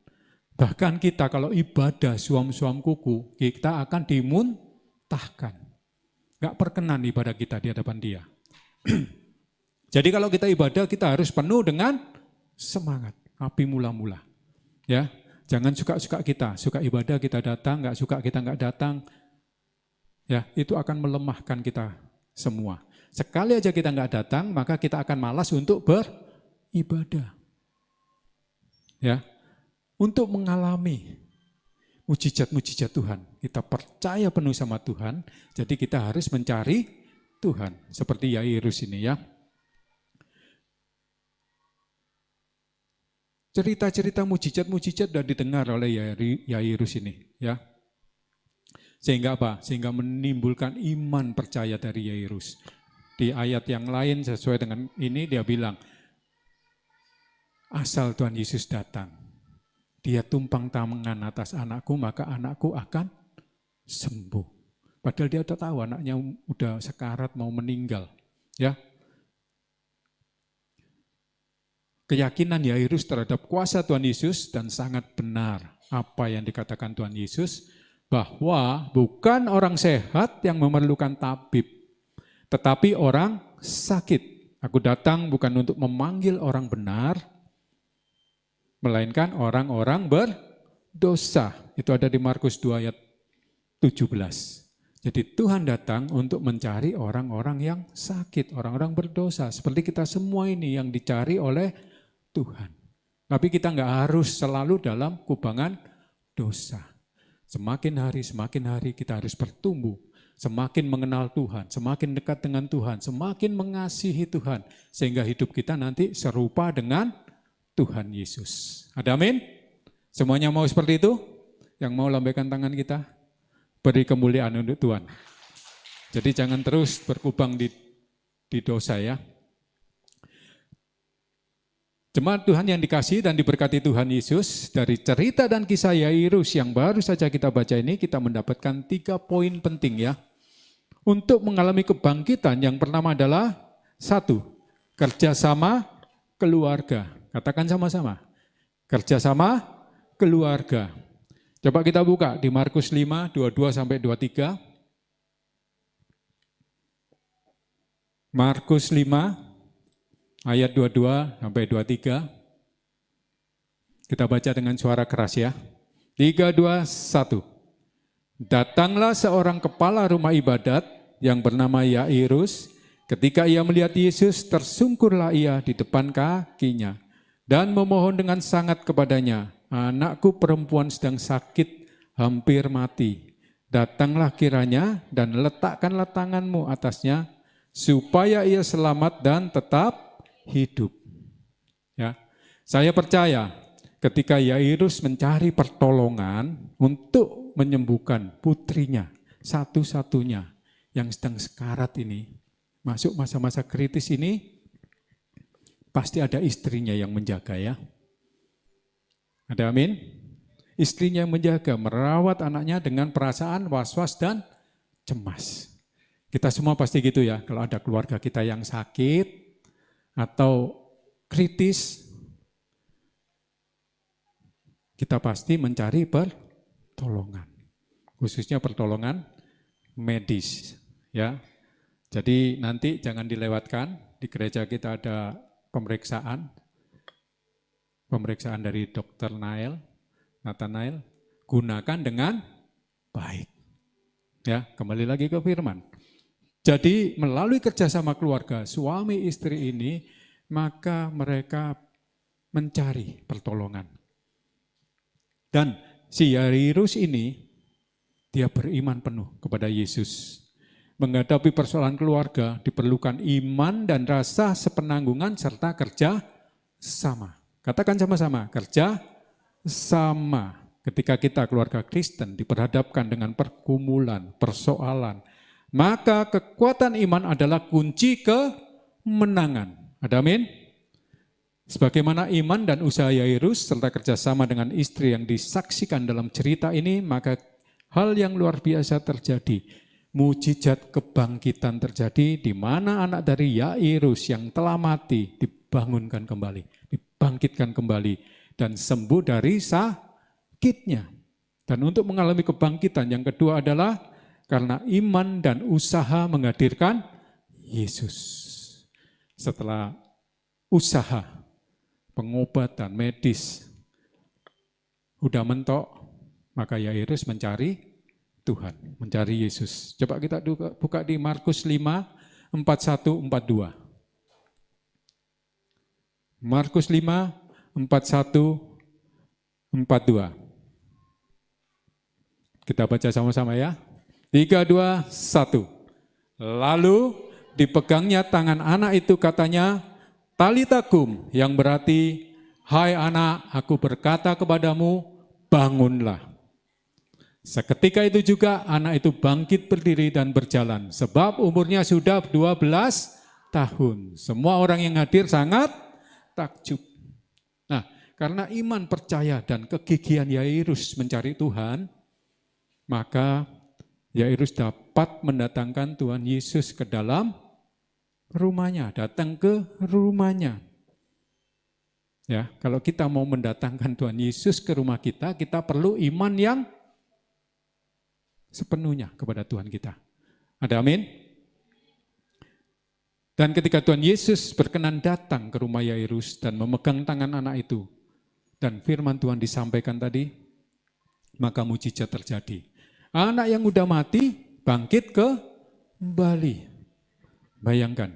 bahkan kita kalau ibadah suam-suam kuku, kita akan dimuntahkan. Gak perkenan ibadah kita di hadapan Dia. Jadi kalau kita ibadah, kita harus penuh dengan semangat, api mula-mula. Ya, jangan suka-suka kita, suka ibadah kita datang, nggak suka kita nggak datang. Ya, itu akan melemahkan kita semua. Sekali aja kita nggak datang, maka kita akan malas untuk beribadah. Ya, untuk mengalami mujizat-mujizat Tuhan, kita percaya penuh sama Tuhan, jadi kita harus mencari Tuhan. Seperti Yairus ini ya. Cerita-cerita mujizat-mujizat sudah didengar oleh Yairus ini, ya. Sehingga apa? Sehingga menimbulkan iman percaya dari Yairus. Di ayat yang lain sesuai dengan ini dia bilang, asal Tuhan Yesus datang, Dia tumpang tangan atas anakku, maka anakku akan sembuh. Padahal dia udah tahu anaknya udah sekarat mau meninggal, ya. Keyakinan Yairus terhadap kuasa Tuhan Yesus dan sangat benar apa yang dikatakan Tuhan Yesus, bahwa bukan orang sehat yang memerlukan tabib, tetapi orang sakit. Aku datang bukan untuk memanggil orang benar, melainkan orang-orang berdosa. Itu ada di Markus 2 ayat 17. Jadi Tuhan datang untuk mencari orang-orang yang sakit, orang-orang berdosa. Seperti kita semua ini yang dicari oleh Tuhan. Tapi kita nggak harus selalu dalam kubangan dosa. Semakin hari kita harus bertumbuh. Semakin mengenal Tuhan, semakin dekat dengan Tuhan, semakin mengasihi Tuhan. Sehingga hidup kita nanti serupa dengan Tuhan Yesus. Ada amin? Semuanya mau seperti itu? Yang mau lambaikan tangan kita? Beri kemuliaan untuk Tuhan. Jadi jangan terus berkubang di dosa ya. Jemaat Tuhan yang dikasihi dan diberkati Tuhan Yesus, dari cerita dan kisah Yairus yang baru saja kita baca ini, kita mendapatkan 3 poin penting ya. Untuk mengalami kebangkitan yang pertama adalah 1, kerjasama keluarga. Katakan sama-sama, kerjasama keluarga. Coba kita buka di Markus 5, 22-23. Markus 5, ayat 22-23, kita baca dengan suara keras ya. 3, 2, 1. Datanglah seorang kepala rumah ibadat yang bernama Yairus. Ketika ia melihat Yesus, tersungkurlah ia di depan kakinya dan memohon dengan sangat kepadanya, anakku perempuan sedang sakit, hampir mati. Datanglah kiranya dan letakkanlah tanganmu atasnya, supaya ia selamat dan tetap hidup. Ya, saya percaya ketika Yairus mencari pertolongan untuk menyembuhkan putrinya, satu-satunya yang sedang sekarat ini, masuk masa-masa kritis ini, pasti ada istrinya yang menjaga ya. Ada amin? Istrinya yang menjaga, merawat anaknya dengan perasaan was-was dan cemas. Kita semua pasti gitu ya, kalau ada keluarga kita yang sakit, atau kritis, kita pasti mencari pertolongan, khususnya pertolongan medis, ya. Jadi nanti jangan dilewatkan, di gereja kita ada pemeriksaan dari Dr. Nathanael, gunakan dengan baik. Ya, kembali lagi ke firman. Jadi melalui kerjasama keluarga, suami istri ini, maka mereka mencari pertolongan. Dan si Yairus ini, dia beriman penuh kepada Yesus. menghadapi persoalan keluarga diperlukan iman dan rasa sepenanggungan serta kerja sama. Katakan sama-sama, kerja sama. Ketika kita keluarga Kristen diperhadapkan dengan pergumulan, persoalan, maka kekuatan iman adalah kunci kemenangan. Ada amin? Sebagaimana iman dan usaha Yairus serta kerjasama dengan istri yang disaksikan dalam cerita ini, maka hal yang luar biasa terjadi. Mujizat kebangkitan terjadi di mana anak dari Yairus yang telah mati dibangunkan kembali, dibangkitkan kembali dan sembuh dari sakitnya. Dan untuk mengalami kebangkitan yang kedua adalah karena iman dan usaha menghadirkan Yesus. Setelah usaha pengobatan medis udah mentok, maka Yairus mencari Tuhan, mencari Yesus. Coba kita buka di Markus 5, 41, 42. Markus 5, 41, 42. Kita baca sama-sama ya. 3, 2, 1. Lalu dipegangnya tangan anak itu, katanya, Talita kum, yang berarti, hai anak, aku berkata kepadamu, bangunlah. Seketika itu juga anak itu bangkit berdiri dan berjalan, sebab umurnya sudah 12 tahun. Semua orang yang hadir sangat takjub. Nah, karena iman, percaya, dan kegigihan Yairus mencari Tuhan, maka Yairus dapat mendatangkan Tuhan Yesus ke dalam rumahnya, datang ke rumahnya. Ya, kalau kita mau mendatangkan Tuhan Yesus ke rumah kita, kita perlu iman yang sepenuhnya kepada Tuhan kita. Ada amin? Dan ketika Tuhan Yesus berkenan datang ke rumah Yairus dan memegang tangan anak itu, dan firman Tuhan disampaikan tadi, maka mujizat terjadi. Anak yang udah mati bangkit kembali. Bayangkan,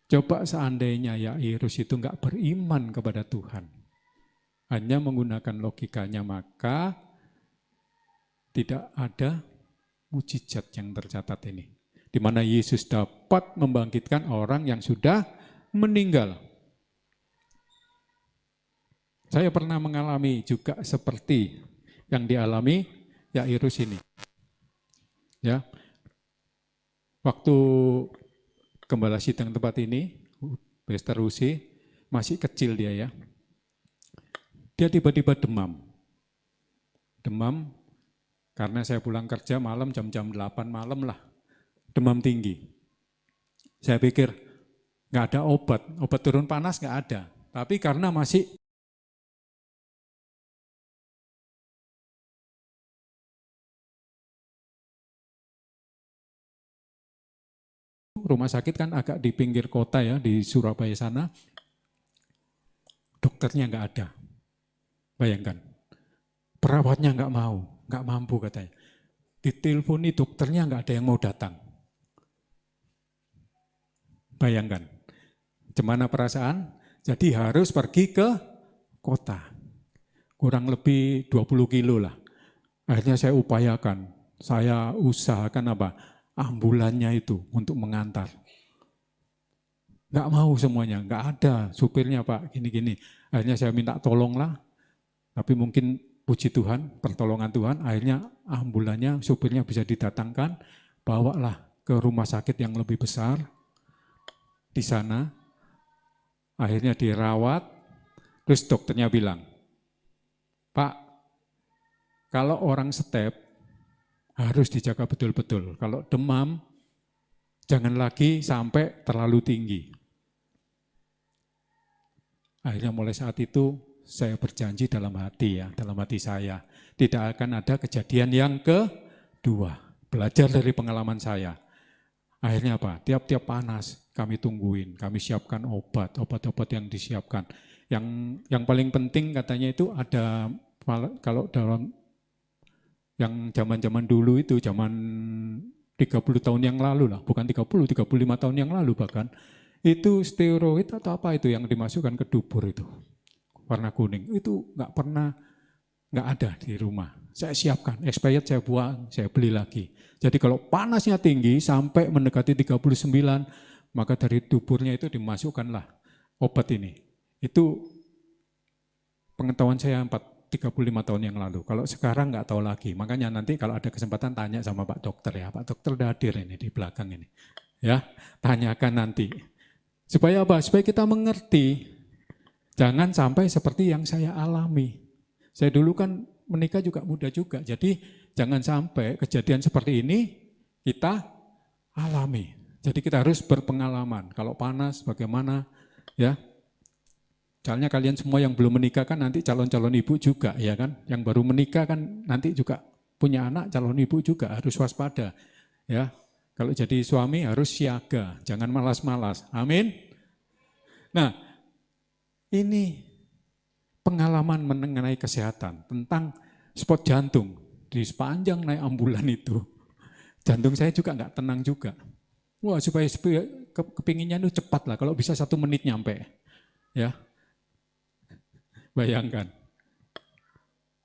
coba seandainya Yairus itu enggak beriman kepada Tuhan, hanya menggunakan logikanya, maka tidak ada mujizat yang tercatat ini. Di mana Yesus dapat membangkitkan orang yang sudah meninggal. Saya pernah mengalami juga seperti yang dialami Yairus ini. Ya. Waktu gembala sidang tempat ini, Pastor Husi, masih kecil dia ya. Dia tiba-tiba demam. Demam karena saya pulang kerja malam jam-jam 8 malam lah. Demam tinggi. Saya pikir nggak ada obat turun panas nggak ada. Tapi karena masih rumah sakit kan agak di pinggir kota ya, di Surabaya sana, dokternya nggak ada. Bayangkan, perawatnya nggak mampu katanya. Diteleponi dokternya nggak ada yang mau datang. Bayangkan, gimana perasaan? Jadi harus pergi ke kota. Kurang lebih 20 kilo lah. Akhirnya saya upayakan, saya usahakan apa? Ambulannya itu untuk mengantar. Nggak mau semuanya, nggak ada supirnya Pak, gini-gini. Akhirnya saya minta tolong lah, tapi mungkin puji Tuhan, pertolongan Tuhan, akhirnya ambulannya, supirnya bisa didatangkan, bawalah ke rumah sakit yang lebih besar. Di sana, akhirnya dirawat, terus dokternya bilang, Pak, kalau orang step harus dijaga betul-betul. Kalau demam, jangan lagi sampai terlalu tinggi. Akhirnya mulai saat itu, saya berjanji dalam hati ya, dalam hati saya, tidak akan ada kejadian yang kedua. Belajar dari pengalaman saya. Akhirnya apa? Tiap-tiap panas kami tungguin, kami siapkan obat-obat yang disiapkan. Yang paling penting katanya itu ada, kalau dalam yang zaman-zaman dulu itu, zaman 30 tahun yang lalu lah, bukan 30, 35 tahun yang lalu bahkan, itu steroid atau apa itu yang dimasukkan ke dubur itu. Warna kuning, itu nggak ada di rumah. saya siapkan, expired saya buang, saya beli lagi. Jadi kalau panasnya tinggi sampai mendekati 39, maka dari duburnya itu dimasukkanlah obat ini. Itu pengetahuan saya 35 tahun yang lalu. Kalau sekarang nggak tahu lagi. Makanya nanti kalau ada kesempatan tanya sama Pak Dokter ya. Pak Dokter udah hadir ini di belakang ini. Ya, tanyakan nanti. Supaya apa? Supaya kita mengerti. Jangan sampai seperti yang saya alami. Saya dulu kan menikah juga muda juga. Jadi jangan sampai kejadian seperti ini kita alami. Jadi kita harus berpengalaman. Kalau panas bagaimana ya. Soalnya kalian semua yang belum menikah kan nanti calon-calon ibu juga ya kan. Yang baru menikah kan nanti juga punya anak calon ibu juga harus waspada. Ya. Kalau jadi suami harus siaga, jangan malas-malas. Amin. Nah, ini pengalaman mengenai kesehatan tentang spot jantung di sepanjang naik ambulan itu. Jantung saya juga nggak tenang juga. Wah, supaya kepinginnya itu cepat lah, kalau bisa 1 menit nyampe. Ya, bayangkan.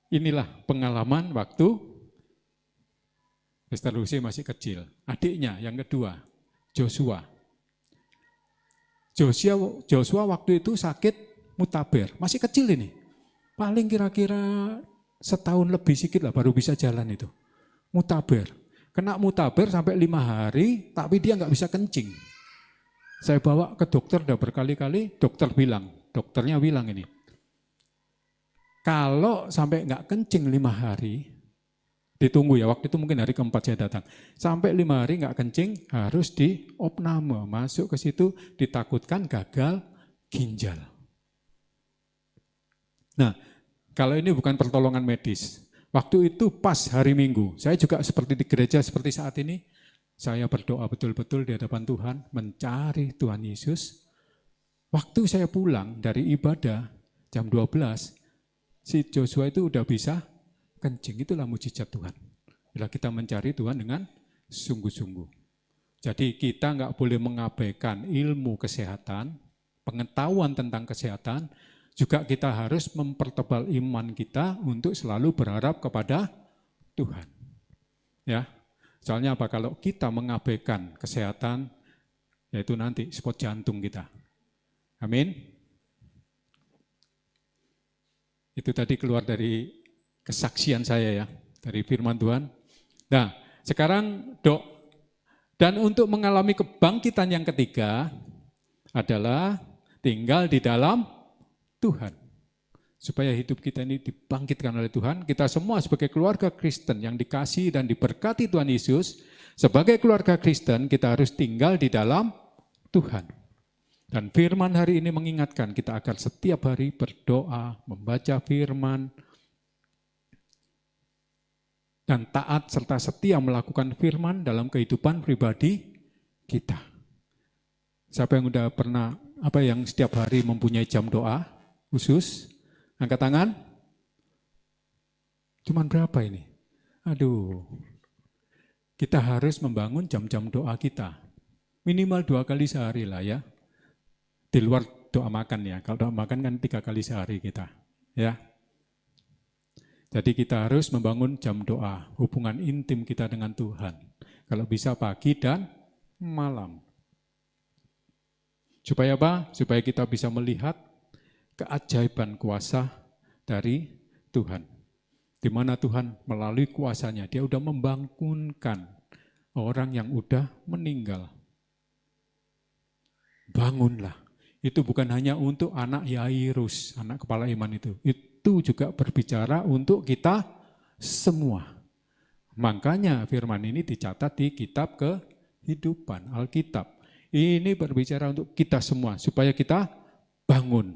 Inilah pengalaman waktu Mr. Lucy masih kecil. Adiknya yang kedua, Joshua. Joshua waktu itu sakit mutaber, masih kecil ini. Paling kira-kira setahun lebih sedikit lah baru bisa jalan itu. Mutaber. Kena mutaber sampai 5 hari, tapi dia nggak bisa kencing. Saya bawa ke dokter udah berkali-kali, dokternya bilang ini, kalau sampai nggak kencing 5 hari, ditunggu ya, waktu itu mungkin hari keempat saya datang. Sampai 5 hari nggak kencing, harus diopname, masuk ke situ, ditakutkan gagal ginjal. Nah, kalau ini bukan pertolongan medis, waktu itu pas hari Minggu, saya juga seperti di gereja seperti saat ini, saya berdoa betul-betul di hadapan Tuhan, mencari Tuhan Yesus. Waktu saya pulang dari ibadah, jam 12, si Joshua itu udah bisa kencing. Itulah mujizat Tuhan. Bila kita mencari Tuhan dengan sungguh-sungguh. Jadi kita nggak boleh mengabaikan ilmu kesehatan, pengetahuan tentang kesehatan, juga kita harus mempertebal iman kita untuk selalu berharap kepada Tuhan. Ya, soalnya apa? Kalau kita mengabaikan kesehatan, yaitu nanti spot jantung kita. Amin. Itu tadi keluar dari kesaksian saya ya, dari firman Tuhan. Nah, sekarang dan untuk mengalami kebangkitan yang ketiga adalah tinggal di dalam Tuhan. Supaya hidup kita ini dibangkitkan oleh Tuhan, kita semua sebagai keluarga Kristen yang dikasihi dan diberkati Tuhan Yesus, sebagai keluarga Kristen kita harus tinggal di dalam Tuhan. Dan firman hari ini mengingatkan kita agar setiap hari berdoa, membaca firman, dan taat serta setia melakukan firman dalam kehidupan pribadi kita. Siapa yang udah pernah, yang setiap hari mempunyai jam doa khusus? Angkat tangan. Cuman berapa ini? Aduh, kita harus membangun jam-jam doa kita. Minimal 2 kali sehari lah ya. Di luar doa makan ya. Kalau doa makan kan 3 kali sehari kita. Ya. Jadi kita harus membangun jam doa, hubungan intim kita dengan Tuhan. Kalau bisa pagi dan malam. Supaya apa? Supaya kita bisa melihat keajaiban kuasa dari Tuhan. Di mana Tuhan melalui kuasanya, dia udah membangunkan orang yang udah meninggal. Bangunlah. Itu bukan hanya untuk anak Yairus, anak kepala iman itu. Itu juga berbicara untuk kita semua. Makanya firman ini dicatat di kitab kehidupan, Alkitab. Ini berbicara untuk kita semua, supaya kita bangun.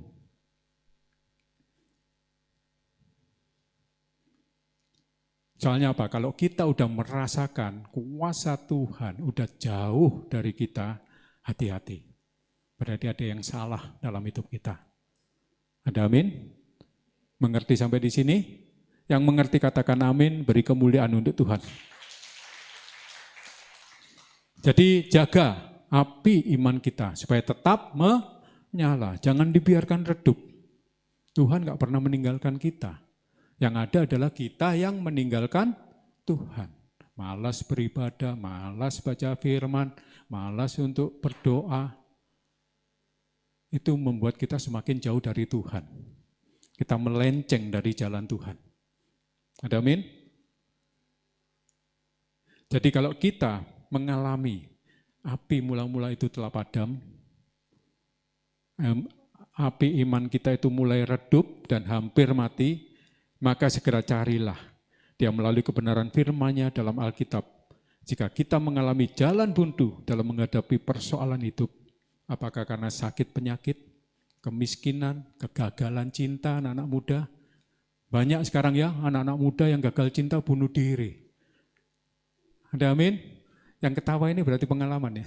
Soalnya apa? Kalau kita udah merasakan kuasa Tuhan, udah jauh dari kita, hati-hati. Berarti ada yang salah dalam hidup kita. Ada amin? Mengerti sampai di sini? Yang mengerti katakan amin, beri kemuliaan untuk Tuhan. Jadi jaga api iman kita supaya tetap menyala. Jangan dibiarkan redup. Tuhan gak pernah meninggalkan kita. Yang ada adalah kita yang meninggalkan Tuhan. Malas beribadah, malas baca firman, malas untuk berdoa. Itu membuat kita semakin jauh dari Tuhan. Kita melenceng dari jalan Tuhan. Ada amin? Jadi kalau kita mengalami api mula-mula itu telah padam, api iman kita itu mulai redup dan hampir mati, maka segera carilah dia melalui kebenaran firman-Nya dalam Alkitab. Jika kita mengalami jalan buntu dalam menghadapi persoalan hidup, apakah karena sakit penyakit, kemiskinan, kegagalan cinta anak-anak muda. Banyak sekarang ya anak-anak muda yang gagal cinta bunuh diri. Ada amin? Yang ketawa ini berarti pengalaman ya.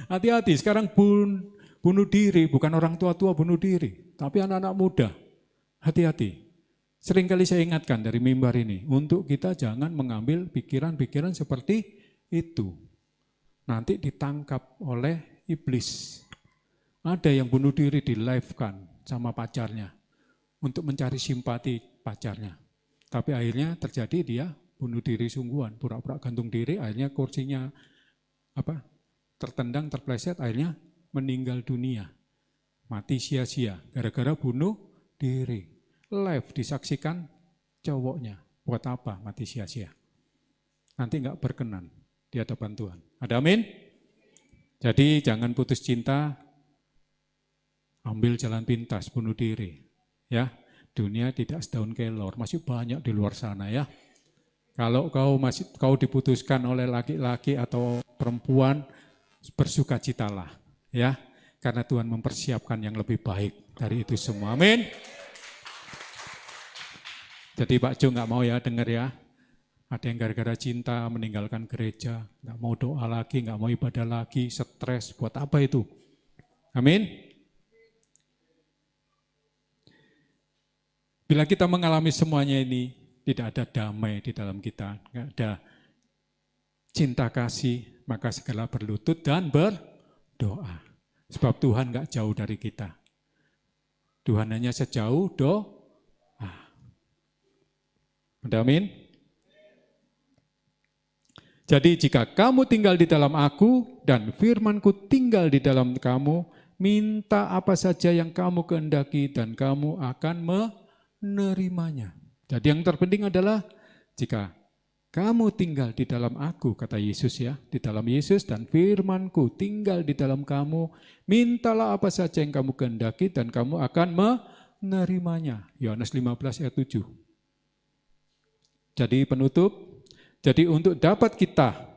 Hati-hati, sekarang bunuh diri, bukan orang tua-tua bunuh diri, tapi anak-anak muda. Hati-hati. Seringkali saya ingatkan dari mimbar ini, untuk kita jangan mengambil pikiran-pikiran seperti itu. Nanti ditangkap oleh iblis. Ada yang bunuh diri di live-kan sama pacarnya, untuk mencari simpati pacarnya. Tapi akhirnya terjadi dia bunuh diri sungguhan, pura-pura gantung diri, akhirnya kursinya tertendang, terpleset, akhirnya meninggal dunia. Mati sia-sia, gara-gara bunuh diri. Live disaksikan cowoknya. Buat apa mati sia-sia? Nanti enggak berkenan di hadapan Tuhan. Ada amin? Jadi jangan putus cinta, ambil jalan pintas, bunuh diri. Ya, dunia tidak sedaun kelor, masih banyak di luar sana ya. Kalau kau diputuskan oleh laki-laki atau perempuan, bersukacitalah ya, karena Tuhan mempersiapkan yang lebih baik dari itu semua. Amin. Jadi Pak Jo nggak mau ya dengar ya, ada yang gara-gara cinta meninggalkan gereja, nggak mau doa lagi, nggak mau ibadah lagi, stres, buat apa itu? Amin. Bila kita mengalami semuanya ini, tidak ada damai di dalam kita, nggak ada cinta kasih, maka segala berlutut dan berdoa. Sebab Tuhan nggak jauh dari kita. Tuhan hanya sejauh doa. Ada amin? Jadi jika kamu tinggal di dalam aku dan firman-Ku tinggal di dalam kamu, minta apa saja yang kamu kehendaki dan kamu akan menerimanya. Jadi yang terpenting adalah jika kamu tinggal di dalam aku, kata Yesus ya, di dalam Yesus dan firman-Ku tinggal di dalam kamu, mintalah apa saja yang kamu kehendaki dan kamu akan menerimanya. Yohanes 15 ayat 7. Jadi penutup, jadi untuk dapat kita